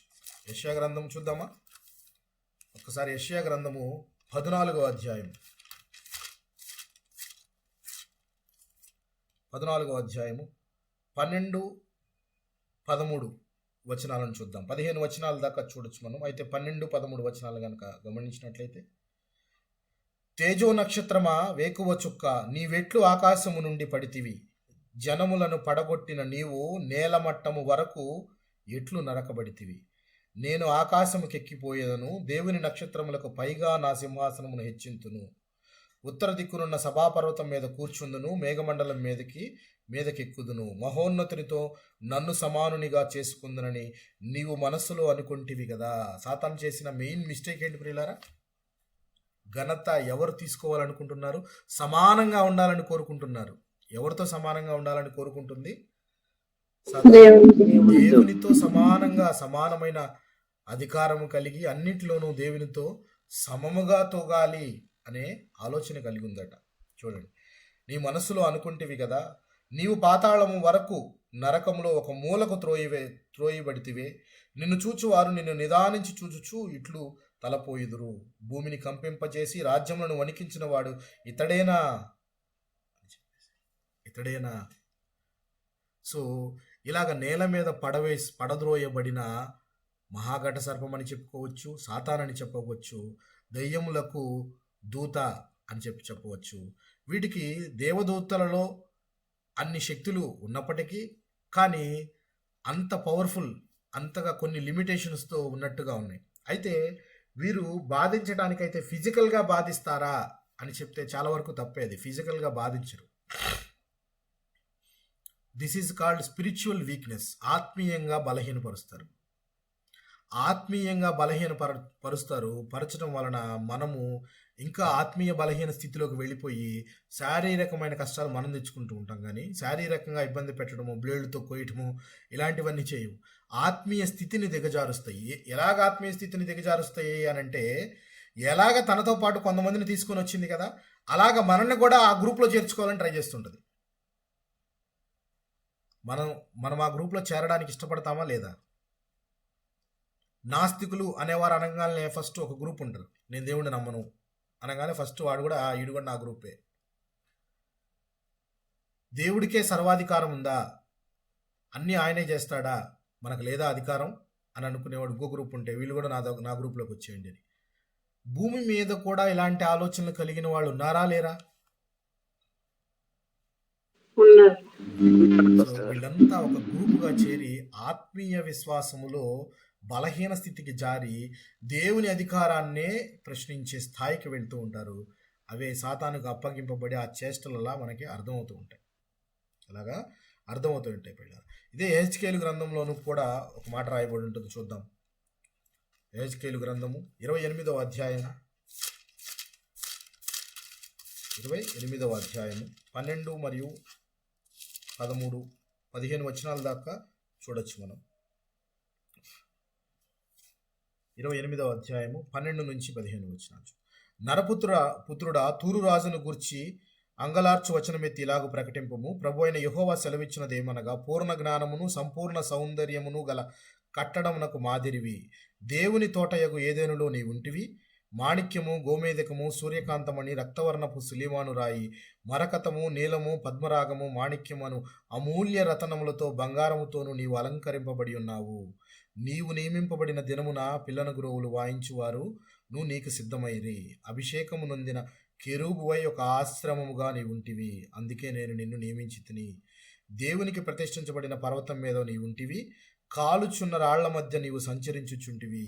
యెషయా గ్రంథం చూద్దామా ఒక్కసారి. యెషయా గ్రంథము 14వ అధ్యాయం 12, 13 వచనాలను చూద్దాం. 15 వచనాల దాకా చూడొచ్చు మనం. అయితే 12, 13 వచనాలు కనుక గమనించినట్లయితే, తేజో నక్షత్రమా వేకువ చుక్క, నీవెట్లు ఆకాశము నుండి పడితివి, జనములను పడగొట్టిన నీవు నేలమట్టము వరకు ఎట్లు నరకబడితివి. నేను ఆకాశముకెక్కిపోయేదను, దేవుని నక్షత్రములకు పైగా నా సింహాసనమును హెచ్చింతును. ఉత్తర దిక్కునున్న సభాపర్వతం మీద కూర్చుందును, మేఘమండలం మీదకెక్కుదును. మహోన్నతునితో నన్ను సమానునిగా చేసుకుందునని నీవు మనస్సులో అనుకుంటివి కదా. సాతాను చేసిన మెయిన్ మిస్టేక్ ఏంటి ప్రియులారా? ఘనత ఎవరు తీసుకోవాలనుకుంటున్నారు? సమానంగా ఉండాలని కోరుకుంటున్నారు. ఎవరితో సమానంగా ఉండాలని కోరుకుంటుంది? దేవునితో సమానమైన అధికారము కలిగి అన్నింటిలోనూ దేవునితో సమముగా తోగాలి అనే ఆలోచన కలిగి ఉందట. చూడండి, నీ మనస్సులో అనుకుంటేవి కదా, నీవు పాతాళము వరకు నరకములో ఒక మూలకు త్రోయబడితివే. నిన్ను చూచువారు నిన్ను నిదానించి చూచుచు ఇట్లు తలపోయిదురు. భూమిని కంపింపజేసి రాజ్యములను వణికించిన వాడు ఇతడేనా? సో ఇలాగ నేల మీద పడద్రోయబడిన మహాఘట సర్పం అని చెప్పుకోవచ్చు, సాతానని చెప్పవచ్చు, దెయ్యములకు దూత అని చెప్పవచ్చు. వీటికి దేవదూతలలో అన్ని శక్తులు ఉన్నప్పటికీ కానీ అంత పవర్ఫుల్, అంతగా కొన్ని లిమిటేషన్స్తో ఉన్నట్టుగా ఉన్నాయి. అయితే వీరు బాధించడానికైతే ఫిజికల్గా బాధిస్తారా అని చెప్తే చాలా వరకు తప్పేది. ఫిజికల్గా బాధించరు. This is called spiritual weakness. ఆత్మీయంగా బలహీనపరుస్తారు. పరచడం వలన మనము ఇంకా ఆత్మీయ బలహీన స్థితిలోకి వెళ్ళిపోయి శారీరకమైన కష్టాలు మనం తెచ్చుకుంటూ ఉంటాం, కానీ శారీరకంగా ఇబ్బంది పెట్టడము, బ్లేడ్లతో కోయటము ఇలాంటివన్నీ చేయవు. ఆత్మీయ స్థితిని దిగజారుస్తాయి. ఎలాగ ఆత్మీయ స్థితిని దిగజారుస్తాయి అనంటే, ఎలాగ తనతో పాటు కొంతమందిని తీసుకొని వచ్చింది కదా, అలాగ మనల్ని కూడా ఆ గ్రూప్లో చేర్చుకోవాలని ట్రై చేస్తుంటుంది. మనం ఆ గ్రూప్లో చేరడానికి ఇష్టపడతామా లేదా? నాస్తికులు అనేవారు అనగానే ఫస్ట్ ఒక గ్రూప్ ఉంటారు, నేను దేవుడిని నమ్మను అనగానే ఫస్ట్ వాడు కూడా ఈడు కూడా నా గ్రూపే. దేవుడికే సర్వాధికారం ఉందా, అన్నీ ఆయనే చేస్తాడా, మనకు లేదా అధికారం అని అనుకునేవాడు ఇంకో గ్రూప్ ఉంటే, వీళ్ళు కూడా నా గ్రూప్లోకి వచ్చేయండి అని. భూమి మీద కూడా ఇలాంటి ఆలోచనలు కలిగిన వాళ్ళు ఉన్నారా లేరా? ఉన్నారు. సో వీళ్ళంతా ఒక గ్రూపుగా చేరి ఆత్మీయ విశ్వాసములో బలహీన స్థితికి జారి దేవుని అధికారాన్నే ప్రశ్నించే స్థాయికి వెళ్తూ ఉంటారు. అవే సాతానుకు అప్పగింపబడి ఆ చేష్టలలా మనకి అర్థమవుతూ ఉంటాయి. అలాగా అర్థమవుతూ ఉంటాయి పిల్లలు. ఇదే యెహెజ్కేలు గ్రంథంలోనూ కూడా ఒక మాట రాయబడి ఉంటుంది, చూద్దాం. యెహెజ్కేలు గ్రంథము 28వ అధ్యాయము 12 మరియు 13, 15 వచనాల దాకా చూడొచ్చు మనం. 28వ అధ్యాయము 12 నుంచి 15 వచనాలు. పుత్రుడా, తూరు రాజును గూర్చి అంగలార్చు వచనమెత్తి ఇలాగు ప్రకటింపము. ప్రభు అయిన యెహోవా సెలవిచ్చినదేమనగా, పూర్ణ జ్ఞానమును సంపూర్ణ సౌందర్యమును గల కట్టడమునకు మాదిరివి దేవుని తోటయగు ఏదెనులో నీ ఉంటివి. మాణిక్యము, గోమేదకము, సూర్యకాంతమణి, రక్తవర్ణపు సులిమాను రాయి, మరకతము, నీలము, పద్మరాగము, మాణిక్యమను అమూల్య రతనములతో బంగారముతోనూ నీవు అలంకరింపబడి ఉన్నావు. నీవు నియమింపబడిన దినమున పిల్లన గురువులు వాయించువారు నువ్వు నీకు సిద్ధమైరి. అభిషేకము నొందిన కెరూబువై ఒక ఆశ్రమముగా నీ ఉంటివి, అందుకే నేను నిన్ను నియమించి తిని. దేవునికి ప్రతిష్ఠించబడిన పర్వతం మీద నీ ఉంటివి, కాలుచున్న రాళ్ల మధ్య నీవు సంచరించుచుంటివి.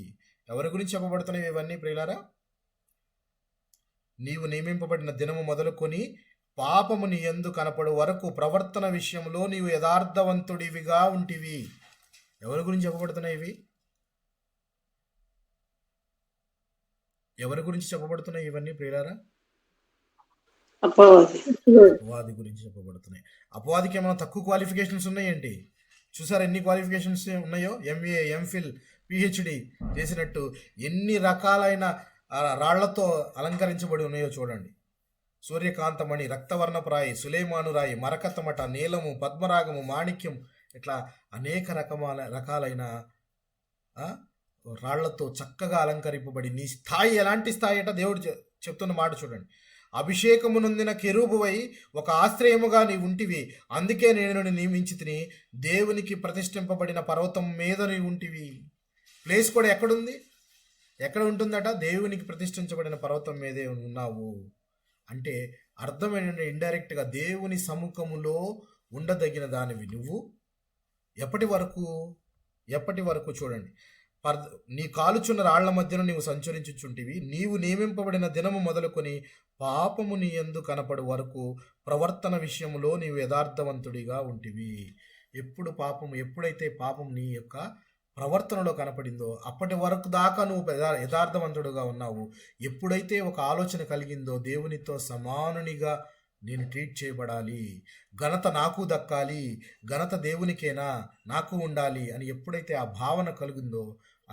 ఎవరి గురించి చెప్పబడుతున్నాయి ఇవన్నీ ప్రియులారా? నీవు నియమింపబడిన దినము మొదలుకొని పాపము నీ యందు కనపడు వరకు ప్రవర్తన విషయంలో నీవు యథార్థవంతుడివిగా ఉంటివి. ఎవరి గురించి చెప్పబడుతున్నాయి ఇవి? ఎవరి గురించి చెప్పబడుతున్నాయి ఇవన్నీ ప్రియులారా? అపవాది గురించి చెప్పబడుతున్నాయి. అపవాదికి ఏమైనా తక్కువ క్వాలిఫికేషన్స్ ఉన్నాయేంటి? చూసారా ఎన్ని క్వాలిఫికేషన్స్ ఉన్నాయో? ఎంఏ, ఎంఫిల్, పిహెచ్డి చేసినట్టు ఎన్ని రకాలైన రాళ్లతో అలంకరించబడి ఉన్నాయో చూడండి. సూర్యకాంతమణి, రక్తవర్ణపు రాయి, సులేమాను రాయి, మరకతమట, నీలము, పద్మరాగము, మాణిక్యం, ఇట్లా అనేక రకాలైన రాళ్లతో చక్కగా అలంకరింపబడి నీ స్థాయి ఎలాంటి స్థాయి అట దేవుడు చెప్తున్న మాట చూడండి. అభిషేకము నొందిన కెరూబువై ఒక ఆశ్రయముగా నీ ఉంటివి, అందుకే నేను నియమించి తిని. దేవునికి ప్రతిష్ఠింపబడిన పర్వతం మీద నీ ఉంటివి. ప్లేస్ కూడా ఎక్కడుంది? ఎక్కడ ఉంటుందట? దేవునికి ప్రతిష్ఠించబడిన పర్వతం మీదే ఉన్నావు అంటే అర్థం ఏంటంటే, ఇండైరెక్ట్గా దేవుని సముఖములో ఉండదగిన దానివి నువ్వు. ఎప్పటి వరకు చూడండి. నీ కాలుచున్న రాళ్ల మధ్యన నీవు సంచరించుచుంటివి. నీవు నియమింపబడిన దినము మొదలుకొని పాపము నీ యందు కనపడు వరకు ప్రవర్తన విషయంలో నీవు యథార్థవంతుడిగా ఉంటివి. ఎప్పుడైతే పాపం నీ యొక్క ప్రవర్తనలో కనపడిందో అప్పటి వరకు దాకా నువ్వు యథార్థవంతుడుగా ఉన్నావు. ఎప్పుడైతే ఒక ఆలోచన కలిగిందో దేవునితో సమానునిగా నేను ట్రీట్ చేయబడాలి, ఘనత నాకు దక్కాలి, ఘనత దేవునికేనా, నాకు ఉండాలి అని ఎప్పుడైతే ఆ భావన కలిగిందో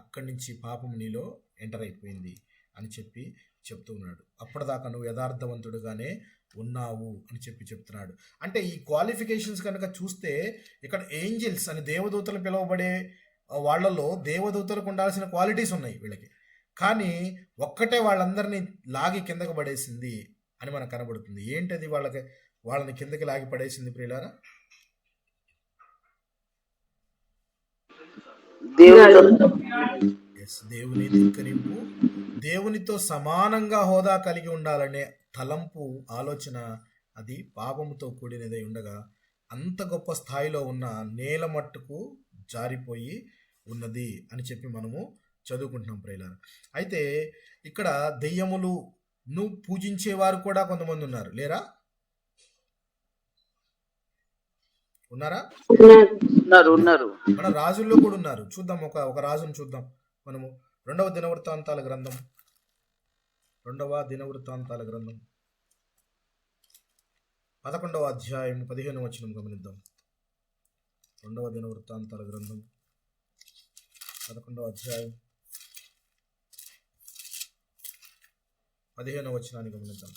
అక్కడి నుంచి పాపం నీలో ఎంటర్ అయిపోయింది అని చెప్తున్నాడు. అప్పటిదాకా నువ్వు యథార్థవంతుడుగానే ఉన్నావు అని చెప్తున్నాడు. అంటే ఈ క్వాలిఫికేషన్స్ కనుక చూస్తే ఇక్కడ ఏంజిల్స్ అని దేవదూతలు పిలువబడే వాళ్ళలో దేవదూతలకు ఉండాల్సిన క్వాలిటీస్ ఉన్నాయి వీళ్ళకి, కానీ ఒక్కటే వాళ్ళందరినీ లాగి కిందకు పడేసింది అని మనకు కనబడుతుంది. ఏంటది వాళ్ళని కిందకి లాగి పడేసింది ప్రియులారా? దేవుని ధిక్కరింపు, దేవునితో సమానంగా హోదా కలిగి ఉండాలనే తలంపు, ఆలోచన, అది పాపముతో కూడినదై ఉండగా అంత గొప్ప స్థాయిలో ఉన్న నేల మట్టుకు జారిపోయి ఉన్నది అని మనము చదువుకుంటున్నాం ప్రియులారా. అయితే ఇక్కడ దెయ్యములు నువ్వు పూజించేవారు కూడా కొంతమంది ఉన్నారు, లేరా? ఉన్నారా? ఉన్నారు. మన రాజుల్లో కూడా ఉన్నారు. చూద్దాం, ఒక రాజును చూద్దాం మనము. 2వ దినవృత్తాంతాల గ్రంథం రెండవ దినవృత్తాంతాల గ్రంథం 11వ అధ్యాయం 15వ వచనం గమనిద్దాం. రెండవ దినవృత్తాంతాల గ్రంథం 11వ అధ్యాయం 15వ వచనాన్ని గమనిద్దాం.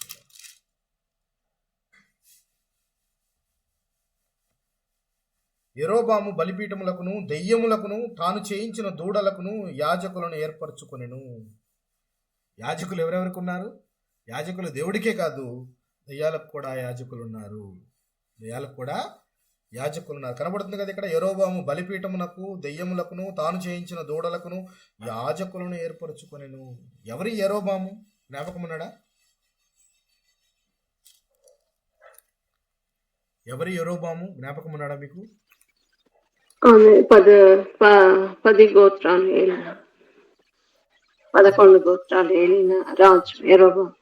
యెరోబాము బలిపీఠములకును దెయ్యములకును తాను చేయించిన దూడలకును యాజకులను ఏర్పరచుకొనెను. యాజకులు ఎవరెవరికి ఉన్నారు? యాజకులు దేవుడికే కాదు, దెయ్యాలకు కూడా యాజకులు ఉన్నారు. దెయ్యాలకు కూడా యాజకులు ఉన్నారు. కనబడుతుంది కదా ఇక్కడ, యెరోబాము బలిపీఠమునకు దెయ్యములకును తాను చేయించిన దూడలకును యాజకులను ఏర్పరచుకొనెను. ఎవరి యెరోబాము? జ్ఞాపకం ఉన్నాడా? ఎవరి యెరోబాము జ్ఞాపకం ఉన్నాడా మీకు? ఆమె 10 గోత్రాలు ఏలిన 11 గోత్రాలు ఏలిన రాజు యెరోబాము.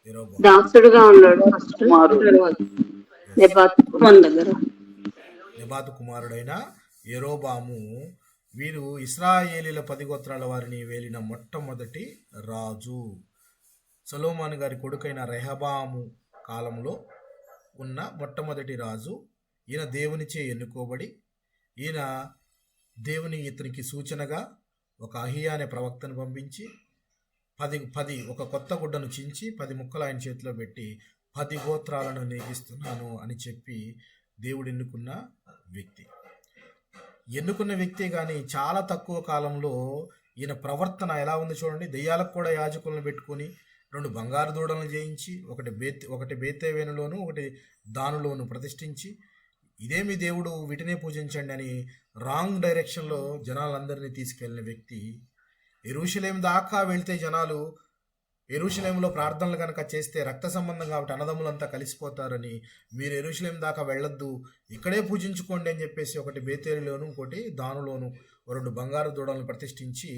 యెరోబాము దాసుడుగా ఉన్నాడు ఫస్ట్, కుమారుడు. తర్వాత నెబాతు కుమారుని దగ్గర. నెబాతు కుమారుడైన యెరోబాము వీరు ఇశ్రాయేలీల 10 గోత్రాల వారిని వేలిన మొట్టమొదటి రాజు. సొలొమోను గారి కొడుకైన రెహబాము కాలంలో ఉన్న మొట్టమొదటి రాజు. ఈయన దేవునిచే ఎన్నుకోబడి, ఈయన దేవుని ఇతనికి సూచనగా ఒక అహియా అనే ప్రవక్తను పంపించి 10 ఒక కొత్త గుడ్డను చించి 10 ముక్కలు ఆయన చేతిలో పెట్టి 10 గోత్రాలను నీకిస్తున్నాను అని చెప్పి దేవుడు ఎన్నుకున్న వ్యక్తి. ఎన్నుకున్న వ్యక్తి కానీ చాలా తక్కువ కాలంలో ఈయన ప్రవర్తన ఎలా ఉంది చూడండి. దెయ్యాలకు కూడా యాజకులను పెట్టుకొని 2 బంగారు దూడలను చేయించి ఒకటి బేతేవేనులోను ఒకటి దానులోను ప్రతిష్ఠించి, ఇదేమి దేవుడు వీటినే పూజించండి అని రాంగ్ డైరెక్షన్లో జనాలందరినీ తీసుకెళ్లిన వ్యక్తి. యెరూషలేం దాకా వెళ్తే జనాలు యెరూషలేంలో ప్రార్థనలు కనుక చేస్తే రక్త సంబంధం కాబట్టి అన్నదమ్ములంతా కలిసిపోతారని, మీరు యెరూషలేం దాకా వెళ్ళొద్దు, ఇక్కడే పూజించుకోండి అని చెప్పేసి ఒకటి బేతేలులోను ఇంకోటి దానులోను 2 బంగారు దూడలను ప్రతిష్ఠించి,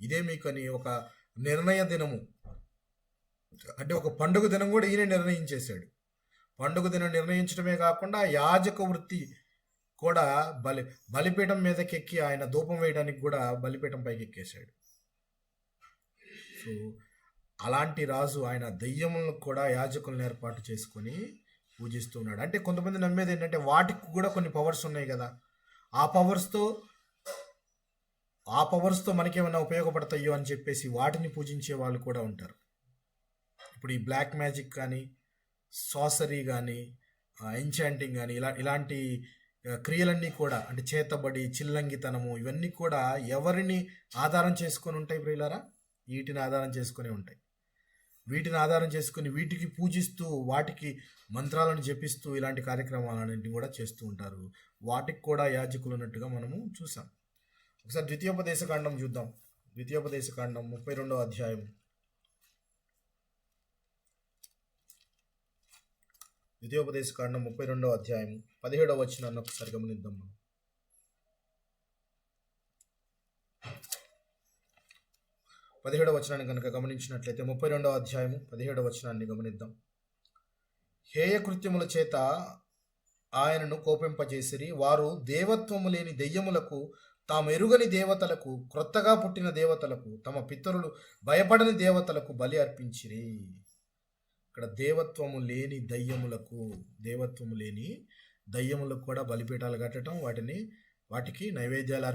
ఇదే మీకని ఒక నిర్ణయ దినము, అంటే ఒక పండుగ దినం కూడా ఈయన నిర్ణయించేశాడు. పండుగ దినం నిర్ణయించడమే కాకుండా యాజక వృత్తి కూడా బలిపీఠం మీదకెక్కి ఆయన ధూపం వేయడానికి కూడా బలిపీఠం పైకి ఎక్కేశాడు. సో అలాంటి రాజు ఆయన దెయ్యములను కూడా యాజకులను ఏర్పాటు చేసుకొని పూజిస్తున్నాడు. అంటే కొంతమంది నమ్మేది ఏంటంటే వాటికి కూడా కొన్ని పవర్స్ ఉన్నాయి కదా, ఆ పవర్స్తో మనకేమైనా ఉపయోగపడతాయో అని చెప్పేసి వాటిని పూజించే వాళ్ళు కూడా ఉంటారు. ఇప్పుడు ఈ బ్లాక్ మ్యాజిక్ కానీ, సాసరీ కానీ, ఎంచాంటింగ్ కానీ ఇలాంటి క్రియలన్నీ కూడా, అంటే చేతబడి, చిల్లంగితనము, ఇవన్నీ కూడా ఎవరిని ఆధారం చేసుకొని ఉంటాయి ప్రియులారా? వీటిని ఆధారం చేసుకుని ఉంటాయి. వీటిని ఆధారం చేసుకుని వీటికి పూజిస్తూ వాటికి మంత్రాలను జపిస్తూ ఇలాంటి కార్యక్రమాలన్నింటినీ కూడా చేస్తూ ఉంటారు. వాటికి కూడా యాజకులు ఉన్నట్టుగా మనము చూసాం. ఒకసారి ద్వితీయోపదేశకాండం చూద్దాం. ద్వితీయోపదేశకాండం 32వ అధ్యాయం. ద్వితీయోపదేశకాండం 32వ అధ్యాయం 17వ వచనాన్ని ఒకసారి గమనిద్దాం. మనం 17వ వచనాన్ని కనుక గమనించినట్లయితే 32వ అధ్యాయం 17వ వచనాన్ని గమనిద్దాం. హేయ కృత్యముల చేత ఆయనను కోపింపజేసిరి. వారు దేవత్వము లేని దెయ్యములకు, తాము ఎరుగని దేవతలకు, క్రొత్తగా పుట్టిన దేవతలకు, తమ పితరులు భయపడని దేవతలకు బలి అర్పించిరి. ఇక్కడ దేవత్వము లేని దయ్యములకు కూడా బలిపీఠాలు కట్టడం, వాటికి నైవేద్యాలు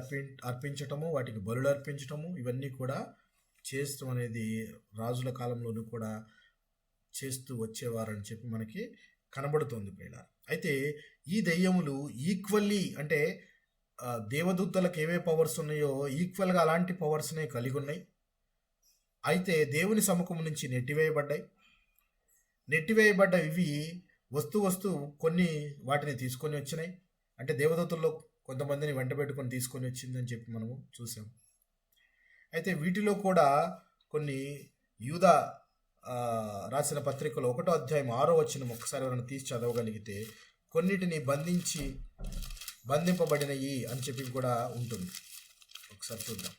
అర్పించటము, వాటికి బలులు అర్పించటము, ఇవన్నీ కూడా చేస్తూ అనేది రాజుల కాలంలోనూ కూడా చేస్తూ వచ్చేవారని చెప్పి మనకి కనబడుతోంది ప్రియులారా. అయితే ఈ దెయ్యములు ఈక్వల్లీ, అంటే దేవదూతలకు ఏవే పవర్స్ ఉన్నాయో ఈక్వల్గా అలాంటి పవర్స్నే కలిగి ఉన్నాయి. అయితే దేవుని సముఖం నుంచి నెట్టివేయబడ్డ ఇవి వస్తూ కొన్ని వాటిని తీసుకొని వచ్చినాయి. అంటే దేవదూతల్లో కొంతమందిని వెంట పెట్టుకొని తీసుకొని వచ్చిందని చెప్పి మనము చూసాం. అయితే వీటిలో కూడా కొన్ని యూదా రాసిన పత్రికలో 1వ అధ్యాయం 6వ వచనం ఒకసారి ఎవరైనా తీసి చదవగలిగితే, కొన్నిటిని బంధింపబడినవి అని చెప్పి కూడా ఉంటుంది. ఒకసారి చూద్దాం.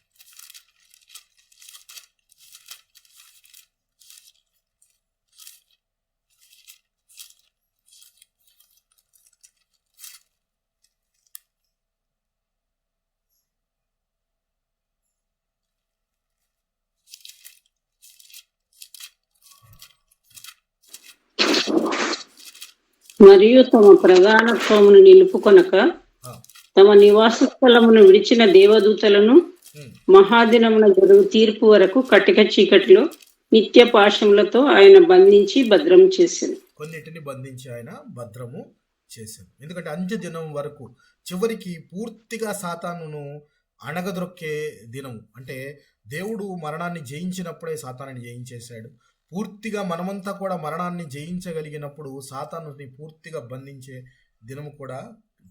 మరియు తమ ప్రధానత్వమును నిలుపుకొనక ఆ, తమ నివాస స్థలమును విడిచిన దేవదూతలను ఉమ్. మహాదినమున జరుగు తీర్పు వరకు కటిక చీకటిలో నిత్య పాశములతో ఆయన బంధించి భద్రం చేసింది. కొన్నిటిని బంధించి ఆయన భద్రము చేశాడు. ఎందుకంటే అంత్య దినం వరకు చివరికి పూర్తిగా సాతానును అణగదొక్కే దినము. అంటే దేవుడు మరణాన్ని జయించినప్పుడే సాతానుని జయించేశాడు. పూర్తిగా మనమంతా కూడా మరణాన్ని జయించగలిగినప్పుడు సాతానుని పూర్తిగా బంధించే దినము కూడా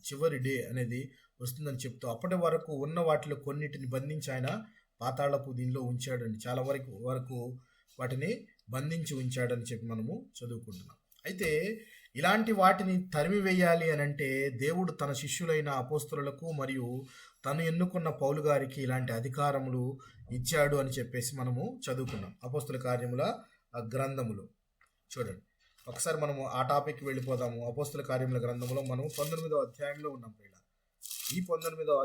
చివరి డే అనేది వస్తుందని చెప్తూ అప్పటి వరకు ఉన్న వాటిలో కొన్నిటిని బంధించి ఆయన పాతాళపు దీనిలో ఉంచాడండి. చాలా వరకు వాటిని బంధించి ఉంచాడని చెప్పి మనము చదువుకుంటున్నాం. అయితే ఇలాంటి వాటిని తరిమి వేయాలి అని అంటే దేవుడు తన శిష్యులైన అపోస్తలులకు మరియు తను ఎన్నుకున్న పౌలు గారికి ఇలాంటి అధికారములు ఇచ్చాడు అని చెప్పేసి మనము చదువుకున్నాం అపోస్తల కార్యముల గ్రంథములు. చూడండి ఒకసారి మనము ఆ టాపిక్ వెళ్ళిపోదాము. అపోస్తల కార్యముల గ్రంథములో మనం 19వ అధ్యాయంలో ఉన్నాం. ఈ 19వ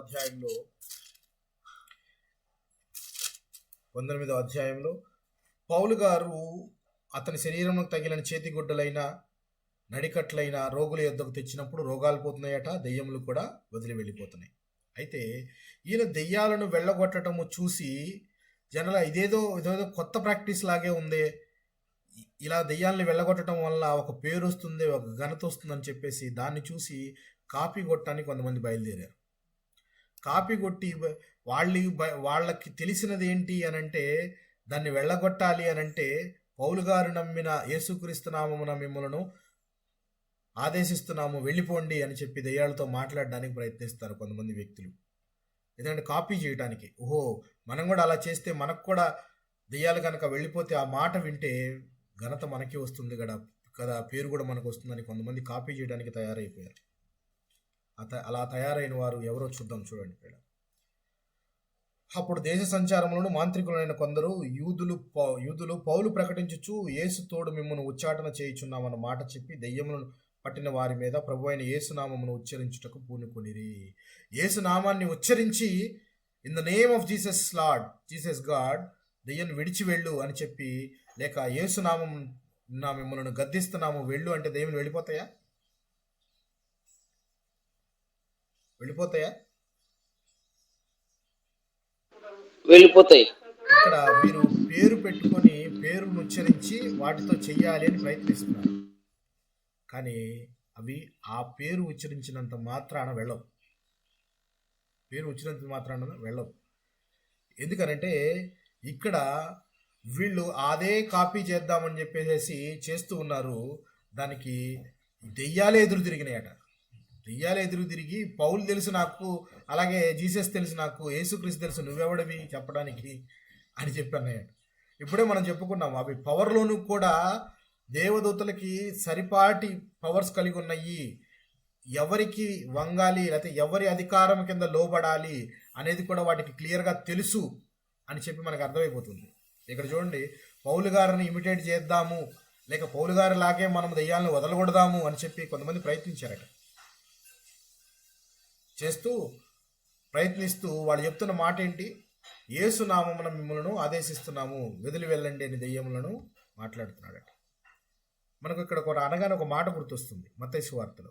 అధ్యాయంలో పౌలు గారు అతని శరీరంలో తగిలిన చేతిగుడ్డలైన నడికట్లైన రోగుల యొద్దకు తెచ్చినప్పుడు రోగాలు పోతున్నాయట, దెయ్యములు కూడా వదిలి వెళ్ళిపోతున్నాయి. అయితే ఈయన దెయ్యాలను వెళ్ళగొట్టడము చూసి జనరల్ ఇదేదో కొత్త ప్రాక్టీస్ లాగే ఉందే, ఇలా దెయ్యాలను వెళ్ళగొట్టడం వల్ల ఒక పేరు వస్తుంది, ఒక ఘనత వస్తుందని చెప్పేసి దాన్ని చూసి కాపీ కొట్టడానికి కొంతమంది బయలుదేరారు. కాపీ కొట్టి వాళ్ళకి తెలిసినది ఏంటి అని అంటే దాన్ని వెళ్ళగొట్టాలి అని అంటే పౌలు గారు నమ్మిన యేసుక్రీస్తు నామమున మిమ్మలను ఆదేశిస్తున్నాము వెళ్ళిపోండి అని చెప్పి దెయ్యాలతో మాట్లాడడానికి ప్రయత్నిస్తారు కొంతమంది వ్యక్తులు. ఎందుకంటే కాపీ చేయడానికి, ఓహో మనం కూడా అలా చేస్తే మనకు కూడా దెయ్యాలు కనుక వెళ్ళిపోతే ఆ మాట వింటే ఘనత మనకి వస్తుంది కదా పేరు కూడా మనకు వస్తుందని కొంతమంది కాపీ చేయడానికి తయారైపోయారు. అలా తయారైన వారు ఎవరో చూడండి. అప్పుడు దేశ సంచారములను మాంత్రికులైన కొందరు యూదులు పౌలు ప్రకటించుచు యేసు తోడు మిమ్మల్ని ఉచ్చాటన చేయుచున్నామన్న మాట చెప్పి దెయ్యములను పట్టిన వారి మీద ప్రభు అయిన యేసునామమును ఉచ్చరించుటకు పూనుకొనిరి. యేసునామాన్ని ఉచ్చరించి in the name of Jesus Lord, Jesus God, దెయ్యాన్ని విడిచి వెళ్ళు అని చెప్పి, లేక యేసునామం మిమ్మల్ని గద్దిస్తున్నాము వెళ్ళు అంటే దెయ్యం వెళ్ళిపోతాయా? వెళ్ళిపోతాయి. ఇక్కడ వీరు పేరు పెట్టుకొని పేరును ఉచ్చరించి వాటితో చెయ్యాలి అని ప్రయత్నిస్తున్నారు. కానీ అవి ఆ పేరు ఉచ్చరించినంత మాత్రాన వెళ్ళవు. ఎందుకనంటే ఇక్కడ వీళ్ళు అదే కాపీ చేద్దామని చెప్పేసి చేస్తూ ఉన్నారు. దానికి దెయ్యాలే ఎదురు తిరిగి పౌలు తెలుసు నాకు, అలాగే జీసస్ తెలుసు నాకు, యేసుక్రీస్తు తెలుసు, నువ్వెవడివి చెప్పడానికి అని చెప్పి అన్నాడు. ఇప్పుడే మనం చెప్పుకున్నాం అవి పవర్లోనూ కూడా దేవదూతలకి సరిపాటి పవర్స్ కలిగి ఉన్నాయి. ఎవరికి వంగాలి లేకపోతే ఎవరి అధికారం కింద లోబడాలి అనేది కూడా వాటికి క్లియర్గా తెలుసు అని చెప్పి మనకు అర్థమైపోతుంది. ఇక్కడ చూడండి, పౌలు గారిని ఇమిటేట్ చేద్దాము, లేక పౌలు గారి లాగే మనం దెయ్యాలను వదలగొడదాము అని చెప్పి కొంతమంది ప్రయత్నించారట. ప్రయత్నిస్తూ వాళ్ళు చెప్తున్న మాట ఏంటి? యేసు నామమున మిమ్మల్ని ఆదేశిస్తున్నాము వదిలి వెళ్ళండి అని దెయ్యములను మాట్లాడుతున్నాడట. మనకు ఇక్కడ అనగానే ఒక మాట గుర్తొస్తుంది మత్తయి సువార్తలో,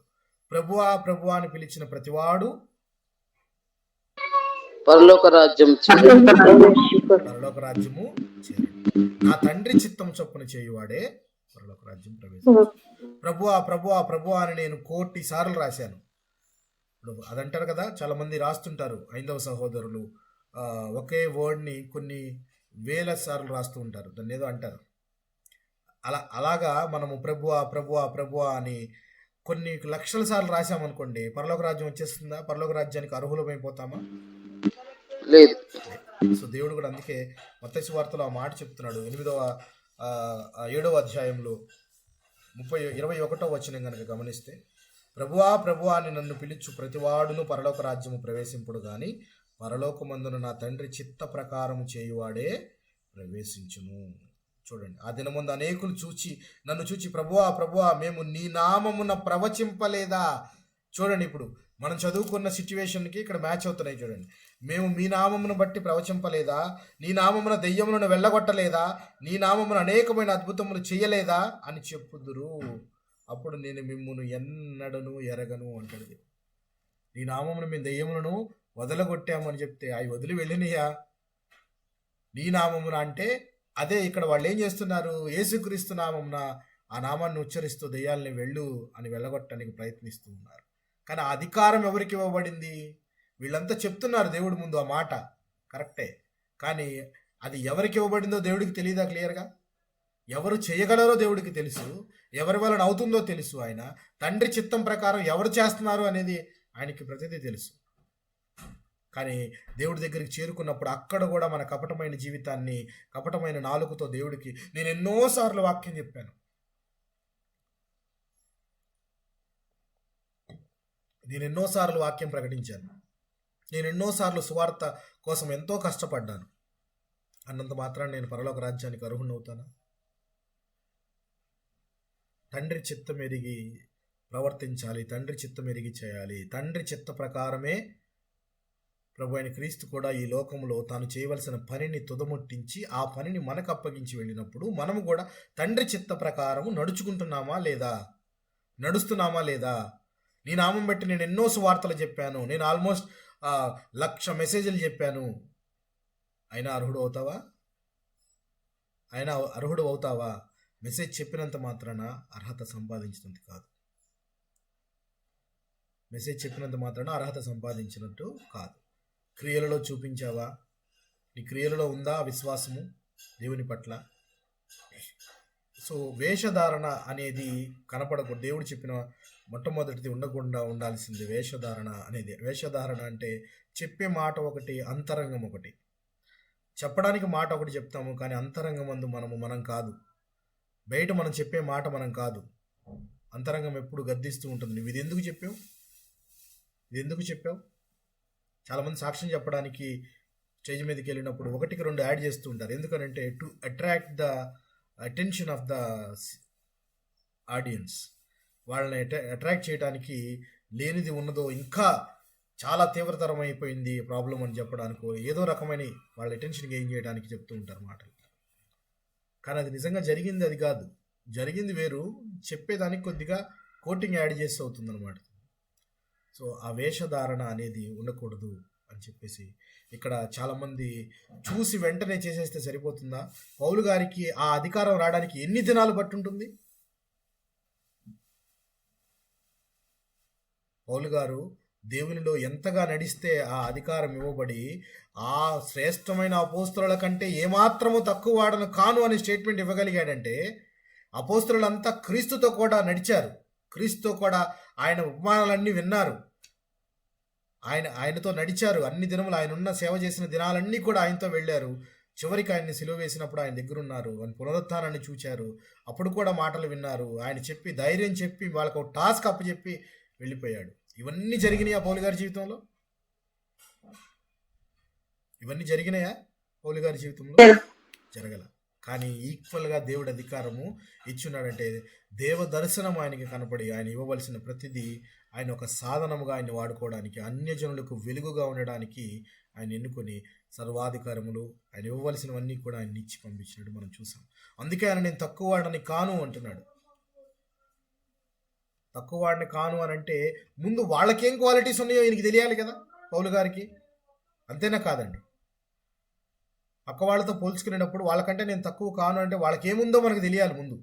ప్రభువా ప్రభువా అని పిలిచిన ప్రతివాడు పరలోక రాజ్యము నా తండ్రి చిత్తం చొప్పున చేయువాడే పరలోక రాజ్యం ప్రవేశించు. ప్రభువా ప్రభువా ప్రభువా అని నేను 1,000,000 సార్లు రాశాను. ఇప్పుడు అదంటారు కదా, చాలా మంది రాస్తుంటారు ఐందవ సహోదరులు, ఒకే వర్డ్ని కొన్ని 1,000 సార్లు రాస్తూ ఉంటారు, దాన్ని ఏదో అంటారు. అలాగా మనము ప్రభువా ప్రభువా ప్రభువా అని కొన్ని లక్షల సార్లు రాసామనుకోండి, పరలోక రాజ్యం వచ్చేస్తుందా? పరలోక రాజ్యానికి అర్హులమైపోతామా? లేదు. సో దేవుడు కూడా అందుకే మత్తయి సువార్తలో ఆ మాట చెప్తున్నాడు. 7వ అధ్యాయంలో 21వ వచనం కనుక గమనిస్తే, ప్రభువా ప్రభువా అని నన్ను పిలుచు ప్రతివాడును పరలోక రాజ్యము ప్రవేశింపుడు గాని పరలోకమందున నా తండ్రి చిత్త ప్రకారము చేయువాడే ప్రవేశించును. చూడండి, ఆ దినముందు అనేకులు నన్ను చూచి ప్రభువా ప్రభువా మేము నీ నామమున ప్రవచింపలేదా? చూడండి, ఇప్పుడు మనం చదువుకున్న సిచ్యువేషన్కి ఇక్కడ మ్యాచ్ అవుతున్నాయి. చూడండి, మేము మీ నామమును బట్టి ప్రవచింపలేదా? నీ నామమున దెయ్యములను వెళ్ళగొట్టలేదా? నీ నామమున అనేకమైన అద్భుతములు చేయలేదా అని చెప్పుదురు. అప్పుడు నేను మిమ్మును ఎన్నడను ఎరగను అంటాడు దేవుడు. నీ నామమును మేము దెయ్యములను వదలగొట్టామని చెప్తే అవి వదిలి వెళ్ళినయా? నీ నామమున అంటే అదే ఇక్కడ వాళ్ళు ఏం చేస్తున్నారు? యేసుక్రీస్తు నామమున ఆ నామాన్ని ఉచ్చరిస్తూ దెయ్యాలని వెళ్ళు అని వెళ్ళగొట్టడానికి ప్రయత్నిస్తూ ఉన్నారు. కానీ ఆ అధికారం ఎవరికి ఇవ్వబడింది? వీళ్ళంతా చెప్తున్నారు దేవుడి ముందు ఆ మాట కరెక్టే, కానీ అది ఎవరికి ఇవ్వబడిందో దేవుడికి తెలియదా క్లియర్గా? ఎవరు చేయగలరో దేవుడికి తెలుసు, ఎవరి వలన అవుతుందో తెలుసు. ఆయన తండ్రి చిత్తం ప్రకారం ఎవరు చేస్తున్నారు అనేది ఆయనకి ప్రతిదీ తెలుసు. కానీ దేవుడి దగ్గరికి చేరుకున్నప్పుడు అక్కడ కూడా మన కపటమైన జీవితాన్ని, కపటమైన నాలుకతో దేవుడికి నేను ఎన్నోసార్లు వాక్యం చెప్పాను, నేను ఎన్నోసార్లు వాక్యం ప్రకటించాను, నేను ఎన్నోసార్లు సువార్త కోసం ఎంతో కష్టపడ్డాను అన్నంత మాత్రాన్ని నేను పరలోక రాజ్యానికి అర్హుణ్ణి అవుతానా? తండ్రి చిత్తం ఎరిగి ప్రవర్తించాలి, తండ్రి చిత్తం ఎరిగి చేయాలి. తండ్రి చిత్త ప్రకారమే ప్రభు అయిన క్రీస్తు కూడా ఈ లోకంలో తాను చేయవలసిన పనిని తుదముట్టించి ఆ పనిని మనకు అప్పగించి వెళ్ళినప్పుడు మనము కూడా తండ్రి చిత్త ప్రకారము నడుచుకుంటున్నామా లేదా, నడుస్తున్నామా లేదా? నీ నామం బట్టి నేను ఎన్నో సువార్తలు చెప్పాను, నేను ఆల్మోస్ట్ 1,00,000 మెసేజ్లు చెప్పాను, అయినా అర్హుడు అవుతావా? అయినా అర్హుడు అవుతావా? మెసేజ్ చెప్పినంత మాత్రాన అర్హత సంపాదించినంత కాదు. మెసేజ్ చెప్పినంత మాత్రాన అర్హత సంపాదించినట్టు కాదు. క్రియలలో చూపించావా? నీ క్రియలలో ఉందా విశ్వాసము దేవుని పట్ల? సో వేషధారణ అనేది కనపడకూడదు. దేవుడు చెప్పిన మొట్టమొదటిది ఉండకుండా ఉండాల్సింది వేషధారణ అనేది. వేషధారణ అంటే చెప్పే మాట ఒకటి, అంతరంగం ఒకటి. చెప్పడానికి మాట ఒకటి చెప్తాము, కానీ అంతరంగం అందు మనం కాదు. బయట మనం చెప్పే మాట మనం కాదు, అంతరంగం ఎప్పుడు గద్దిస్తూ ఉంటుంది. నువ్వు ఇది ఎందుకు చెప్పావు, ఇది ఎందుకు చెప్పావు? చాలామంది సాక్ష్యం చెప్పడానికి స్టేజ్ మీదకి వెళ్ళినప్పుడు 1-2 యాడ్ చేస్తూ ఉంటారు. ఎందుకనంటే to attract the attention of the audience. వాళ్ళని అట్రాక్ట్ చేయడానికి లేనిది ఉన్నదో ఇంకా చాలా తీవ్రతరం అయిపోయింది ప్రాబ్లం అని చెప్పడానికి ఏదో రకమైన వాళ్ళ అటెన్షన్ గెయిన్ చేయడానికి చెప్తూ ఉంటారు మాటలు. కానీ అది నిజంగా జరిగింది అది కాదు. జరిగింది వేరు, చెప్పేదానికి కొద్దిగా కోటింగ్ యాడ్ చేసి అవుతుందన్నమాట. సో ఆ వేషధారణ అనేది ఉండకూడదు అని చెప్పేసి ఇక్కడ చాలామంది చూసి వెంటనే చేసేస్తే సరిపోతుందా? పౌలు గారికి ఆ అధికారం రావడానికి ఎన్ని దినాలు పట్టుంటుంది? పౌలు గారు దేవునిలో ఎంతగా నడిస్తే ఆ అధికారం ఇవ్వబడి ఆ శ్రేష్టమైన అపోస్తలుల కంటే ఏమాత్రము తక్కువ వాడను కాను అనే స్టేట్మెంట్ ఇవ్వగలిగాడంటే, అపోస్తలులంతా క్రీస్తుతో కూడా నడిచారు, క్రీస్తుతో కూడా ఆయన ఉపమానాలన్నీ విన్నారు, ఆయనతో నడిచారు. అన్ని దినములు ఆయన ఉన్న సేవ చేసిన దినాలన్నీ కూడా ఆయనతో వెళ్ళారు. చివరికి ఆయన్ని సిలువ వేసినప్పుడు ఆయన దగ్గర ఉన్నారు, ఆయన పునరుత్థానాన్ని చూచారు, అప్పుడు కూడా మాటలు విన్నారు. ఆయన చెప్పి ధైర్యం చెప్పి వాళ్ళకు ఒక టాస్క్ అప్పచెప్పి వెళ్ళిపోయాడు. ఇవన్నీ జరిగినాయా పౌలు గారి జీవితంలో? ఇవన్నీ జరిగినాయా పౌలు గారి జీవితంలో? జరగల. కానీ ఈక్వల్గా దేవుడి అధికారము ఇచ్చున్నాడంటే దేవ దర్శనం ఆయనకి కనపడి ఆయన ఇవ్వవలసిన ప్రతిదీ ఆయన ఒక సాధనముగా ఆయన వాడుకోవడానికి, అన్యజనులకు వెలుగుగా ఉండడానికి ఆయన ఎన్నుకొని సర్వాధికారములు ఆయన ఇవ్వవలసినవన్నీ కూడా ఆయన ఇచ్చి పంపించినట్టు మనం చూసాం. అందుకే ఆయన నేను తక్కువ వాడని కాను అంటున్నాడు. తక్కువ వాడిని కాను అని అంటే ముందు వాళ్ళకేం క్వాలిటీస్ ఉన్నాయో ఈయనకి తెలియాలి కదా పౌలు గారికి. అంతేనా కాదండి? పక్క వాళ్ళతో పోల్చుకునేటప్పుడు వాళ్ళకంటే నేను తక్కువ కాను అంటే వాళ్ళకి ఏముందో మనకు తెలియాలి ముందు.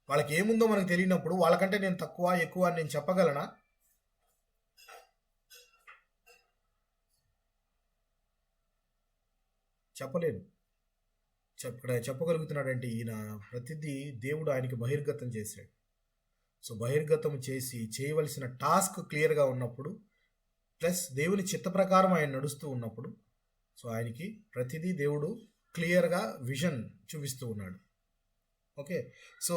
వాళ్ళకి ఏముందో మనకు తెలియనప్పుడు వాళ్ళకంటే నేను తక్కువ ఎక్కువ అని నేను చెప్పగలనా? చెప్పలేను. చెప్పగలుగుతున్నాడంటే ఈయన ప్రతిదీ దేవుడు ఆయనకి బహిర్గతం చేశాడు. సో బహిర్గతం చేసి చేయవలసిన టాస్క్ క్లియర్గా ఉన్నప్పుడు, ప్లస్ దేవుని చిత్త ప్రకారం ఆయన నడుస్తూ ఉన్నప్పుడు, సో ఆయనకి ప్రతిదీ దేవుడు క్లియర్గా విజన్ చూపిస్తూ ఉన్నాడు. ఓకే, సో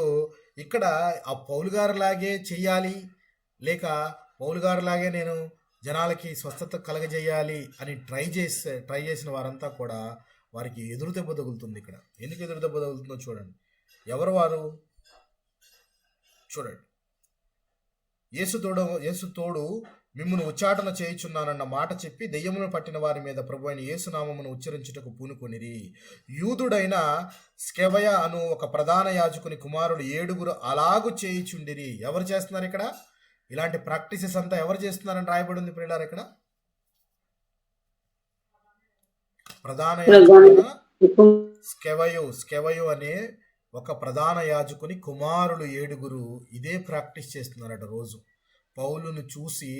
ఇక్కడ ఆ పౌలు గారిలాగే చెయ్యాలి, లేక పౌలు గారిలాగే నేను జనాలకి స్వస్థత కలగజేయాలి అని ట్రై చేసిన వారంతా కూడా వారికి ఎదురు దెబ్బ తగులుతుంది. ఇక్కడ ఎందుకు ఎదురు దెబ్బ తగులుతుందో చూడండి. ఎవరు వారు? చూడండి, యేసు తోడు మిమ్మును ఉచ్చాటన చేయుచున్నానన్న మాట చెప్పి దెయ్యమును పట్టిన వారి మీద ప్రభువైన యేసునామమును ఉచ్చరించుటకు పూనుకొనిరి. యూదుడైన స్కెవయ అను ఒక ప్రధాన యాజకుని కుమారుడు 7 అలాగు చేయుచుండిరి. ఎవరు చేస్తున్నారు ఇక్కడ? ఇలాంటి ప్రాక్టీసెస్ అంతా ఎవరు చేస్తున్నారని రాయబడి ఉంది ప్రియులారా ఇక్కడ? ప్రధాన యాజకుడైన స్కెవయు అనే ఒక ప్రధాన యాజకుని కుమారులు 7 ఇదే ప్రాక్టీస్ చేస్తున్నారట రోజు. పౌలును చూసి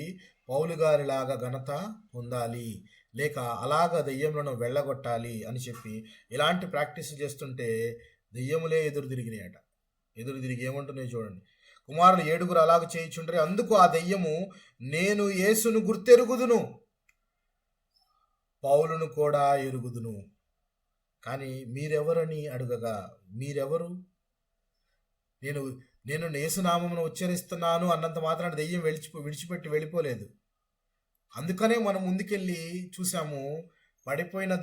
పౌలు గారిలాగా ఘనత పొందాలి, లేక అలాగా దెయ్యములను వెళ్ళగొట్టాలి అని చెప్పి ఇలాంటి ప్రాక్టీస్ చేస్తుంటే దెయ్యములే ఎదురు తిరిగినాయట. ఎదురు తిరిగి ఏమంటున్నాయి చూడండి. కుమారులు 7 అలాగ చేయుచుండ్రి. అందుకు ఆ దెయ్యము, నేను యేసును గుర్తెరుగుదును, పౌలును కూడా ఎరుగుదును, కానీ మీరెవరని అడుగగా, మీరెవరు? నేను యేసునామమును ఉచ్చరిస్తున్నాను అన్నంత మాత్రాన దెయ్యం విడిచిపెట్టి వెళ్ళిపోలేదు. అందుకనే మనం ముందుకెళ్ళి చూసాము, పడిపోయిన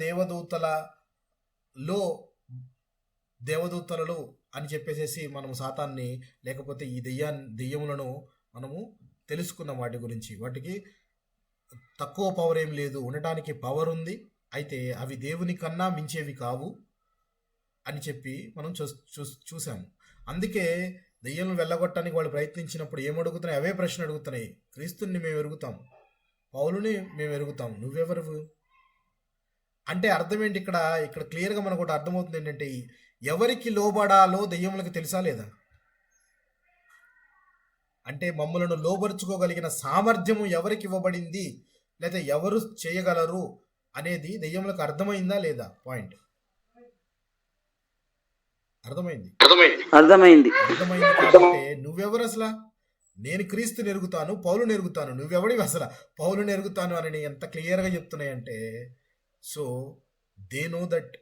దేవదూతలలో అని చెప్పేసి మనము సాతాన్ని, లేకపోతే ఈ దెయ్యములను మనము తెలుసుకున్న వాటి గురించి. వాటికి తక్కువ పవర్ ఏం లేదు, ఉండటానికి పవర్ ఉంది. అయితే అవి దేవుని కన్నా మించేవి కావు అని చెప్పి మనం చూసాము. అందుకే దెయ్యం వెళ్ళగొట్టడానికి వాళ్ళు ప్రయత్నించినప్పుడు ఏమడుగుతున్నాయి? అవే ప్రశ్న అడుగుతున్నాయి. క్రీస్తుని మేము ఎరుగుతాం, పౌలుని మేము ఎరుగుతాం, నువ్వెవరు అంటే అర్థం ఏంటి? ఇక్కడ క్లియర్గా మనకు ఒకటి అర్థమవుతుంది ఏంటంటే, ఎవరికి లోబడాలో దెయ్యములకు తెలుసా లేదా? అంటే మమ్మలను లోబరుచుకోగలిగిన సామర్థ్యము ఎవరికి ఇవ్వబడింది, లేదా ఎవరు చేయగలరు అనేది దెయ్యములకు అర్థమైందా లేదా? పాయింట్ అర్థమైంది కాబట్టి నువ్వెవరు అసలు? నేను క్రీస్తుని ఎరుగుతాను, పౌలుని ఎరుగుతాను, నువ్వెవడివి అసలు? పౌలుని ఎరుగుతాను అని ఎంత క్లియర్గా చెప్తున్నాయంటే, సో దే నో దట్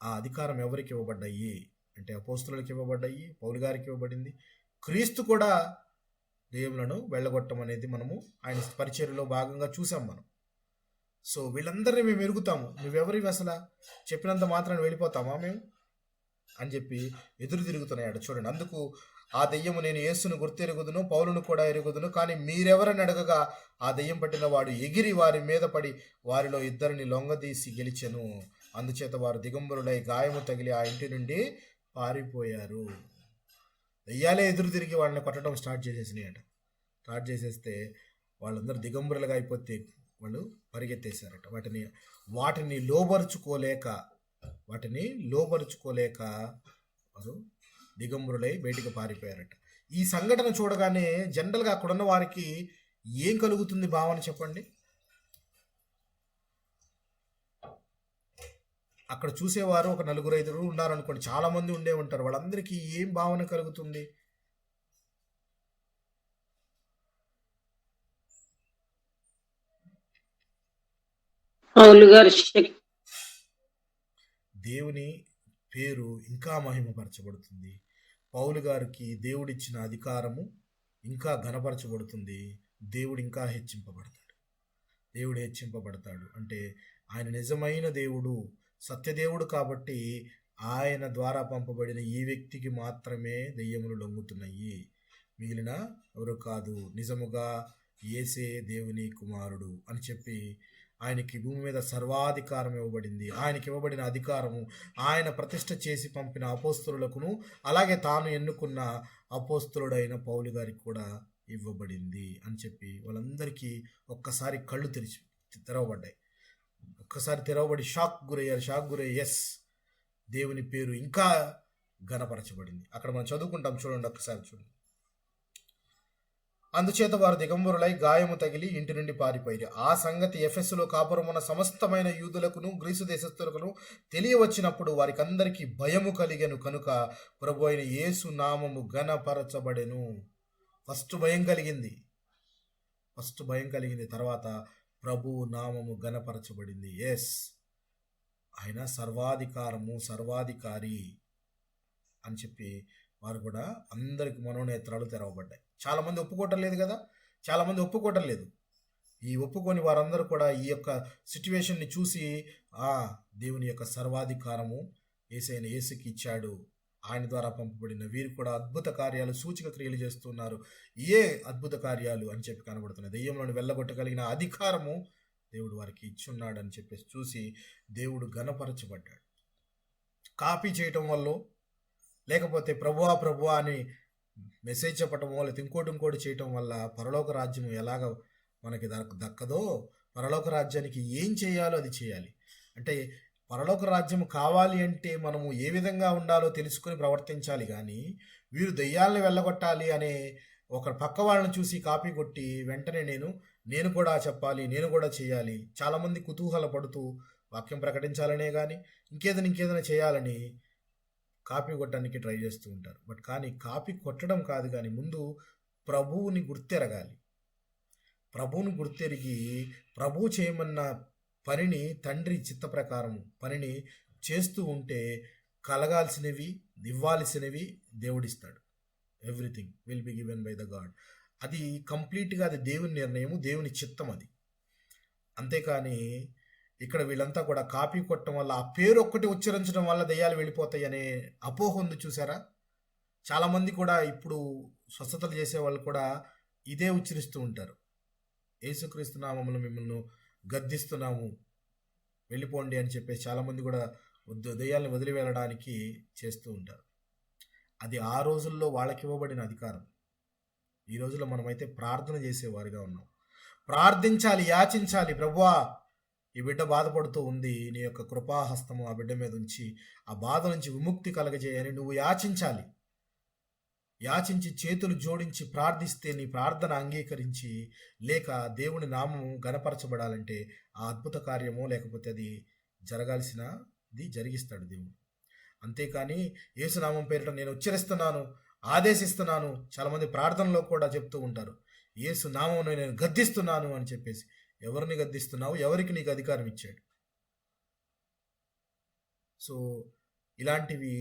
ఆ అధికారం ఎవరికి ఇవ్వబడ్డాయి అంటే అపోస్తులకు ఇవ్వబడ్డాయి, పౌలు గారికి ఇవ్వబడింది. క్రీస్తు కూడా దెయ్యములను వెళ్ళగొట్టం అనేది మనము ఆయన పరిచర్యలో భాగంగా చూసాం మనం. సో వీళ్ళందరినీ మేము ఎరుగుతాము, నువ్వెవరివి అసలు? చెప్పినంత మాత్రాన్ని వెళ్ళిపోతామా మేము అని చెప్పి ఎదురు తిరుగుతున్నాడు చూడండి. అందుకు ఆ దెయ్యము, నేను యేసును గుర్తెరుగుదును, పౌలును కూడా ఎరుగుదును, కానీ మీరెవరని అడగగా ఆ దెయ్యం పట్టిన వాడు ఎగిరి వారి మీద పడి వారిలో 2 లొంగదీసి గెలిచెను. అందుచేత వారు దిగంబరులై గాయము తగిలి ఆ ఇంటి నుండి పారిపోయారు. దెయ్యాలే ఎదురు తిరిగి వాళ్ళని కొట్టడం స్టార్ట్ చేసేస్తే వాళ్ళందరూ దిగంబరులుగా అయిపోతే వాళ్ళు పరిగెత్తేశారట. వాటిని లోబరుచుకోలేక వారు దిగంబరులై బయటికి పారిపోయారట. ఈ సంఘటన చూడగానే జనరల్గా అక్కడున్న వారికి ఏం కలుగుతుంది భావన చెప్పండి? అక్కడ చూసేవారు ఒక 4-5 ఉన్నారనుకోండి, చాలా మంది ఉండే ఉంటారు. వాళ్ళందరికీ ఏం భావన కలుగుతుంది? పౌలు గారి దేవుని పేరు ఇంకా మహిమపరచబడుతుంది. పౌలు గారికి దేవుడిచ్చిన అధికారము ఇంకా ఘనపరచబడుతుంది. దేవుడు ఇంకా హెచ్చింపబడతాడు. అంటే ఆయన నిజమైన దేవుడు, సత్యదేవుడు కాబట్టి ఆయన ద్వారా పంపబడిన ఈ వ్యక్తికి మాత్రమే దెయ్యములు లొంగుతున్నాయి, మిగిలిన ఎవరు కాదు. నిజముగా యేసే దేవుని కుమారుడు అని చెప్పి ఆయనకి భూమి మీద సర్వాధికారం ఇవ్వబడింది. ఆయనకి ఇవ్వబడిన అధికారము ఆయన ప్రతిష్ఠ చేసి పంపిన అపోస్తలులకును, అలాగే తాను ఎన్నుకున్న అపోస్తలుడైన పౌలు గారికి కూడా ఇవ్వబడింది అని చెప్పి వాళ్ళందరికీ ఒక్కసారి కళ్ళు తెరవబడ్డాయి. ఒక్కసారి తెరవబడి షాక్ గురయ్యారు. ఎస్, దేవుని పేరు ఇంకా ఘనపరచబడింది. అక్కడ మనం చదువుకుంటాం చూడండి, ఒక్కసారి చూడండి. అందుచేత వారు దిగంబరులై గాయము తగిలి ఇంటి నుండి పారిపోయారు. ఆ సంగతి ఎఫెసులో కాపురమున్న సమస్తమైన యూదులకును గ్రీసు దేశస్థులకును తెలియవచ్చినప్పుడు వారికందరికీ భయము కలిగెను. కనుక ప్రభు అయిన యేసు నామము ఘనపరచబడెను. ఫస్ట్ భయం కలిగింది, తర్వాత ప్రభు నామము ఘనపరచబడింది. ఎస్, ఆయన సర్వాధికారి అని చెప్పి వారు కూడా అందరికి మనోనేత్రాలు తెరవబడ్డాయి. చాలామంది ఒప్పుకోవటం లేదు. ఈ ఒప్పుకొని వారందరూ కూడా ఈ యొక్క సిచ్యువేషన్ని చూసి దేవుని యొక్క సర్వాధికారము యేసైన యేసుకి ఇచ్చాడు ఆయన ద్వారా పంపబడిన వీరు కూడా అద్భుత కార్యాలు సూచక క్రియలు చేస్తున్నారు. ఏ అద్భుత కార్యాలు అని చెప్పి కనబడుతున్నాయి. దెయ్యంలోని వెళ్ళగొట్టగలిగిన అధికారము దేవుడు వారికి ఇచ్చున్నాడు అని చెప్పేసి చూసి దేవుడు ఘనపరచబడ్డాడు. కాపీ చేయటం వల్ల, లేకపోతే ప్రభువా ప్రభువా అని మెసేజ్ చెప్పటమో, లేకపోతే ఇంకోటి చేయటం వల్ల పరలోక రాజ్యం ఎలాగ మనకి దక్కదో, పరలోక రాజ్యానికి ఏం చేయాలో అది చేయాలి. అంటే పరలోక రాజ్యం కావాలి అంటే మనము ఏ విధంగా ఉండాలో తెలుసుకొని ప్రవర్తించాలి. కానీ వీరు దెయ్యాలను వెళ్ళగొట్టాలి అనే ఒక పక్క వాళ్ళని చూసి కాపీ కొట్టి వెంటనే నేను కూడా చెప్పాలి, నేను కూడా చేయాలి, చాలామంది కుతూహల పడుతూ వాక్యం ప్రకటించాలనే కానీ ఇంకేదైనా చేయాలని కాపీ కొట్టడానికి ట్రై చేస్తూ ఉంటారు. కానీ కాపీ కొట్టడం కాదు, కానీ ముందు ప్రభువుని గుర్తెరగాలి. ప్రభువుని గుర్తెరిగి ప్రభువు చేయమన్న పనిని, తండ్రి చిత్త ప్రకారం పనిని చేస్తూ ఉంటే కలగాల్సినవి, ఇవ్వాల్సినవి దేవుడిస్తాడు. Everything will be given by the God. అది కంప్లీట్గా అది దేవుని నిర్ణయము, దేవుని చిత్తం అది. అంతేకాని ఇక్కడ వీళ్ళంతా కూడా కాపీ కొట్టడం వల్ల, ఆ పేరు ఒక్కటి ఉచ్చరించడం వల్ల దెయ్యాలు వెళ్ళిపోతాయి అనే అపోహ ఉంది చూసారా. చాలామంది కూడా ఇప్పుడు స్వస్థతలు చేసేవాళ్ళు కూడా ఇదే ఉచ్చరిస్తూ ఉంటారు. యేసుక్రీస్తు నామములో మిమ్మల్ని గద్దిస్తున్నాము, వెళ్ళిపోండి అని చెప్పేసి చాలామంది కూడా దెయ్యాలను వదిలి వెళ్ళడానికి చేస్తూ ఉంటారు. అది ఆ రోజుల్లో వాళ్ళకి ఇవ్వబడిన అధికారం. ఈ రోజుల్లో మనమైతే ప్రార్థన చేసేవారిగా ఉన్నాం. ప్రార్థించాలి, యాచించాలి. ప్రభువా, ఈ బిడ్డ బాధపడుతూ ఉంది, నీ యొక్క కృపాహస్తము ఆ బిడ్డ మీద ఉంచి ఆ బాధ నుంచి విముక్తి కలగజేయని నువ్వు యాచించాలి. యాచించి చేతులు జోడించి ప్రార్థిస్తే నీ ప్రార్థన అంగీకరించి, లేక దేవుని నామము గణపరచబడాలంటే ఆ అద్భుత కార్యమో లేకపోతే అది జరగాల్సినది జరిగిస్తాడు దేవుడు. అంతేకాని యేసునామం పేరిట నేను ఉచ్చరిస్తున్నాను, ఆదేశిస్తున్నాను, చాలామంది ప్రార్థనలో కూడా చెప్తూ ఉంటారు, యేసు నామం నేను గద్దిస్తున్నాను అని చెప్పేసి. ఎవరిని గద్దిస్తున్నావు? ఎవరికి నీకు అధికారం ఇచ్చాడు? సో ఇలాంటివి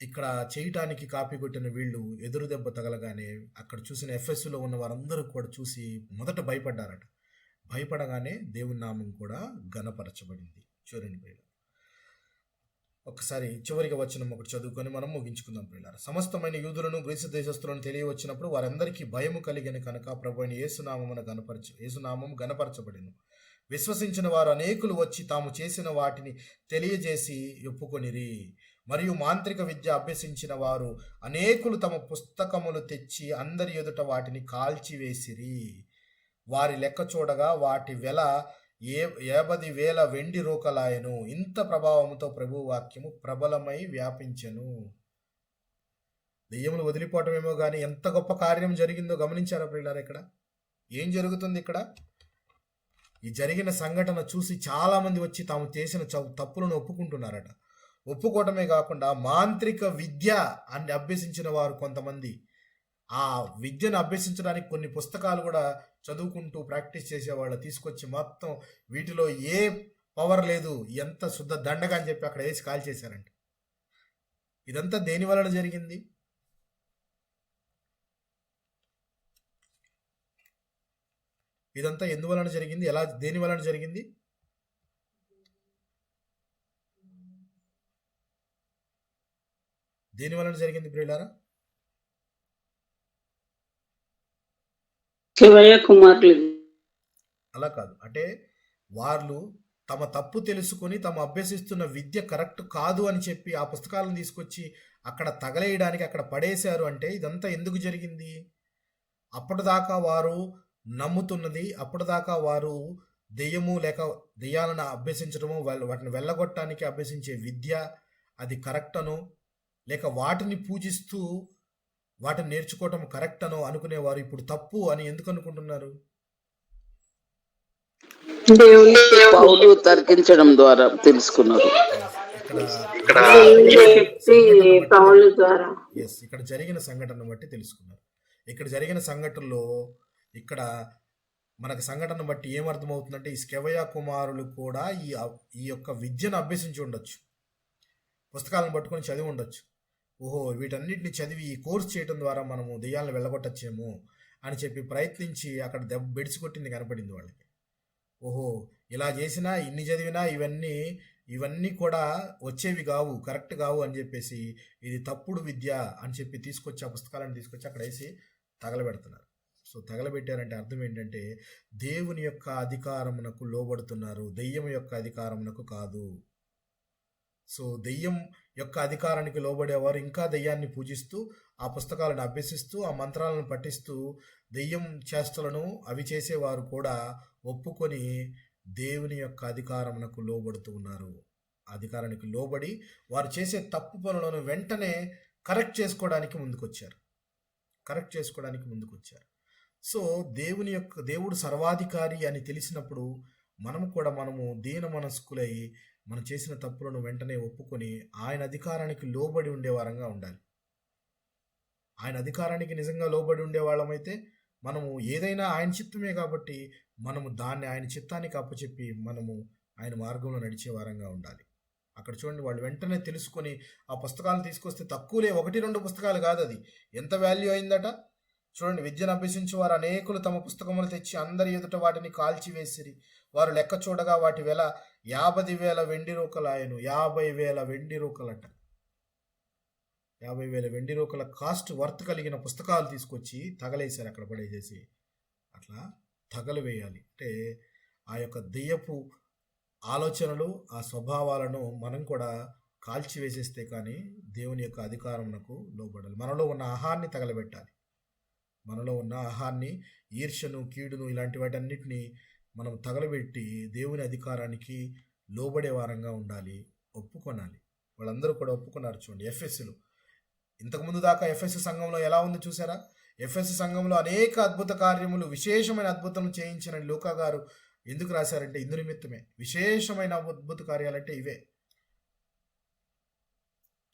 ఇక్కడ చేయటానికి కాపీ కొట్టిన వీళ్ళు ఎదురు దెబ్బ తగలగానే అక్కడ చూసిన ఎఫ్ఎస్లో ఉన్న వారందరూ కూడా చూసి మొదట భయపడ్డారట. భయపడగానే దేవుని నామం కూడా ఘనపరచబడింది. చూడండి ప్రియులారా, ఒకసారి చివరిగా వచనం ఒకటి చదువుకొని మనం ముగించుకుందాం ప్రియులారా. సమస్తమైన యూదులను గ్రీసు దేశస్తులను తెలియవచ్చినప్పుడు వారందరికీ భయము కలిగిన కనుక ప్రభువైన యేసునామం గణపరచబడిను. విశ్వసించిన వారు అనేకులు వచ్చి తాము చేసిన వాటిని తెలియజేసి ఒప్పుకొనిరి. మరియు మాంత్రిక విద్య అభ్యసించిన వారు అనేకులు తమ పుస్తకములు తెచ్చి అందరి ఎదుట వాటిని కాల్చివేసిరి. వారి లెక్క చూడగా వాటి వెల 50,000 వెండి రూకలాయను. ఇంత ప్రభావముతో ప్రభు వాక్యము ప్రబలమై వ్యాపించెను. దెయ్యములు వదిలిపోవటమేమో కానీ ఎంత గొప్ప కార్యం జరిగిందో గమనించారా ప్రియులారా? ఇక్కడ ఏం జరుగుతుంది? ఇక్కడ ఈ జరిగిన సంఘటన చూసి చాలామంది వచ్చి తాము చేసిన తప్పులను ఒప్పుకుంటున్నారట. ఒప్పుకోవటమే కాకుండా మాంత్రిక విద్య అని అభ్యసించిన వారు కొంతమంది ఆ విద్యను అభ్యసించడానికి కొన్ని పుస్తకాలు కూడా చదువుకుంటూ ప్రాక్టీస్ చేసేవాళ్ళు తీసుకొచ్చి మొత్తం వీటిలో ఏ పవర్ లేదు, ఎంత శుద్ధ దండగా అని చెప్పి అక్కడ వేసి కాల్ చేశారంట. ఇదంతా దేని వలన జరిగింది? ఇదంతా ఎందువలన జరిగింది? దేని వలన జరిగింది? దేని వలన జరిగింది ప్రియులారా? అలా కాదు. అంటే వాళ్ళు తమ తప్పు తెలుసుకొని తమ అభ్యసిస్తున్న విద్య కరెక్ట్ కాదు అని చెప్పి ఆ పుస్తకాలను తీసుకొచ్చి అక్కడ తగలేయడానికి అక్కడ పడేశారు. అంటే ఇదంతా ఎందుకు జరిగింది? అప్పటిదాకా వారు నమ్ముతున్నది, అప్పటిదాకా వారు దెయ్యము లేక దెయ్యాలను అభ్యసించడము, వాటిని వెళ్ళగొట్టడానికి అభ్యసించే విద్య అది కరెక్ట్ అనో, లేక వాటిని పూజిస్తూ వాటిని నేర్చుకోవటం కరెక్ట్ అనో అనుకునేవారు ఇప్పుడు తప్పు అని ఎందుకు అనుకుంటున్నారు? పౌలు తర్కించడం ద్వారా తెలుసుకున్నారు. ఇక్కడ జరిగిన సంఘటన బట్టి తెలుసుకున్నారు. ఇక్కడ జరిగిన సంఘటనలో ఇక్కడ మనకు సంఘటన బట్టి ఏమర్థమవుతుందంటే ఈ స్కెవయ కుమారులు కూడా ఈ యొక్క విద్యను అభ్యసించి ఉండొచ్చు, పుస్తకాలను పట్టుకొని చదివి ఉండొచ్చు. ఓహో, వీటన్నిటిని చదివి ఈ కోర్స్ చేయడం ద్వారా మనము దెయ్యాలను వెళ్ళగొట్టచ్చేమో అని చెప్పి ప్రయత్నించి అక్కడ బెడిసి కొట్టింది కనపడింది వాళ్ళకి. ఓహో, ఇలా చేసినా ఇన్ని చదివినా ఇవన్నీ కూడా వచ్చేవి కావు, కరెక్ట్ కావు అని చెప్పేసి ఇది తప్పుడు విద్య అని చెప్పి తీసుకొచ్చి ఆ పుస్తకాలను తీసుకొచ్చి అక్కడ వేసి తగలబెడుతున్నారు. సో తగలబెట్టారంటే అర్థం ఏంటంటే దేవుని యొక్క అధికారమునకు లోబడుతున్నారు, దెయ్యం యొక్క అధికారమునకు కాదు. సో దెయ్యం యొక్క అధికారానికి లోబడేవారు ఇంకా దెయ్యాన్ని పూజిస్తూ ఆ పుస్తకాలను అభ్యసిస్తూ ఆ మంత్రాలను పఠిస్తూ దెయ్యం చేష్టలను అవి చేసేవారు కూడా ఒప్పుకొని దేవుని యొక్క అధికారమునకు లోబడుతూ ఉన్నారు. అధికారానికి లోబడి వారు చేసే తప్పు పనులను వెంటనే కరెక్ట్ చేసుకోవడానికి ముందుకొచ్చారు. సో దేవుడు సర్వాధికారి అని తెలిసినప్పుడు మనము దీన మనస్కులై మనం చేసిన తప్పులను వెంటనే ఒప్పుకొని ఆయన అధికారానికి లోబడి ఉండేవారంగా ఉండాలి. ఆయన అధికారానికి నిజంగా లోబడి ఉండేవాళ్ళమైతే మనము ఏదైనా ఆయన చిత్తమే కాబట్టి మనము దాన్ని ఆయన చిత్తానికి అప్పచెప్పి మనము ఆయన మార్గంలో నడిచే వారంగా ఉండాలి. అక్కడ చూడండి, వాళ్ళు వెంటనే తెలుసుకొని ఆ పుస్తకాలు తీసుకొస్తే తక్కువలే, 1-2 పుస్తకాలు కాదు, అది ఎంత వాల్యూ అయిందట చూడండి. విద్యను అభ్యసించి వారు అనేకులు తమ పుస్తకములు తెచ్చి అందరి ఎదుట వాటిని కాల్చివేసిరి. వారు లెక్క చూడగా వాటి వెల 50,000 వెండి రూకలాయను. 50,000 వెండి రూకలట. 50,000 వెండి రూకల కాస్ట్ వర్త్ కలిగిన పుస్తకాలు తీసుకొచ్చి తగలేశారు, అక్కడ పడేసేసి. అట్లా తగలవేయాలి అంటే ఆ యొక్క దెయ్యపు ఆలోచనలు, ఆ స్వభావాలను మనం కూడా కాల్చివేసేస్తే కానీ దేవుని యొక్క అధికారమునకు లోబడాలి. మనలో ఉన్న ఆహాన్ని తగలబెట్టాలి. మనలో ఉన్న ఆహాన్ని, ఈర్ష్యను, కీడును, ఇలాంటి వాటన్నిటిని మనం తగలబెట్టి దేవుని అధికారానికి లోబడే వారంగా ఉండాలి, ఒప్పుకొనాలి. వాళ్ళందరూ కూడా ఒప్పుకున్నారు. చూడండి, ఎఫెస్సులు ఇంతకుముందు దాకా ఎఫెస్ సంఘంలో ఎలా ఉంది చూసారా? ఎఫెస్ సంఘంలో అనేక అద్భుత కార్యములు, విశేషమైన అద్భుతం చేయించిన లూకా గారు ఎందుకు రాశారంటే ఇందు నిమిత్తమే. విశేషమైన అద్భుత కార్యాలంటే ఇవే.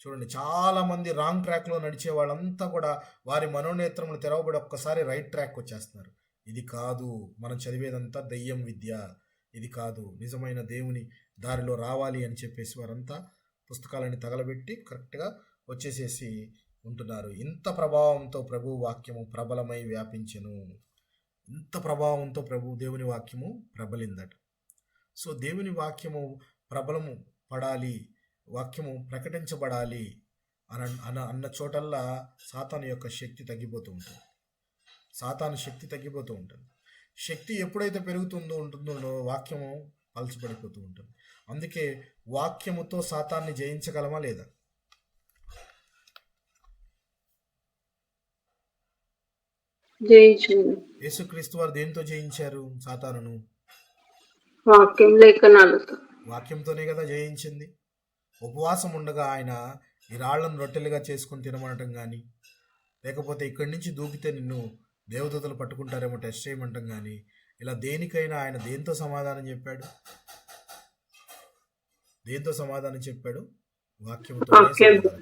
చూడండి, చాలా మంది రాంగ్ ట్రాక్లో నడిచే వాళ్ళంతా కూడా వారి మనోనేత్రములు తెరవబడి ఒక్కసారి రైట్ ట్రాక్ వచ్చేస్తున్నారు. ఇది కాదు, మనం చదివేదంతా దెయ్యం విద్య, ఇది కాదు, నిజమైన దేవుని దారిలో రావాలి అని చెప్పేసి వారంతా పుస్తకాలని తగలబెట్టి కరెక్ట్గా వచ్చేసేసి ఉంటున్నారు. ఇంత ప్రభావంతో ప్రభు వాక్యము ప్రబలమై వ్యాపించెను. ఇంత ప్రభావంతో దేవుని వాక్యము ప్రబలిందట. సో దేవుని వాక్యము ప్రబలము పడాలి, వాక్యము ప్రకటించబడాలి అన్న చోటల్లా సాతాను యొక్క శక్తి తగ్గిపోతూ ఉంటుంది. శక్తి ఎప్పుడైతే ఉంటుందో వాక్యము పలచబడిపోతూ ఉంటుంది. అందుకే వాక్యముతో సాతాన్ని జయించగలమా లేదా? యేసుక్రీస్తు వారు దేనితో జయించారు సాతానును? వాక్యంతోనే కదా జయించింది. ఉపవాసం ఉండగా ఆయన ఈ రాళ్లను రొట్టెలుగా చేసుకుని తినమనటం కానీ, లేకపోతే ఇక్కడి నుంచి దూకితే నిన్ను దేవదూతలు పట్టుకుంటారేమో టెస్ట్ చేయమంటం కానీ, ఇలా దేనికైనా ఆయన దేంతో సమాధానం చెప్పాడు? వాక్యంతో సమాధానం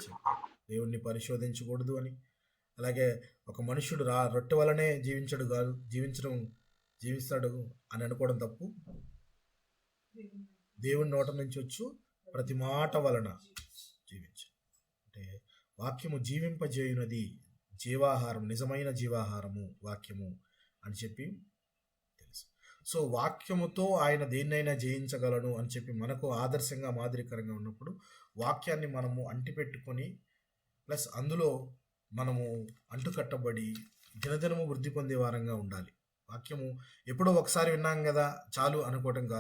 చెప్పాడు. దేవుణ్ణి పరిశోధించకూడదు అని. అలాగే ఒక మనుష్యుడు రొట్టె వలనే జీవిస్తాడు అని అనుకోవడం తప్పు. దేవుని నోట నుంచి వచ్చు ప్రతి మాట వలన జీవించు. అంటే వాక్యము జీవింపజేయునది, జీవాహారం, నిజమైన జీవాహారము వాక్యము అని చెప్పి తెలుసు. సో వాక్యముతో ఆయన దేన్నైనా జయించగలను అని చెప్పి మనకు ఆదర్శంగా, మాదిరికరంగా ఉన్నప్పుడు వాక్యాన్ని మనము అంటిపెట్టుకొని ప్లస్ అందులో మనము అంటుకట్టబడి దినదినము వృద్ధి పొందే వారంగా ఉండాలి. వాక్యము ఎప్పుడో ఒకసారి విన్నాం కదా చాలు అనుకోవటం కాదు.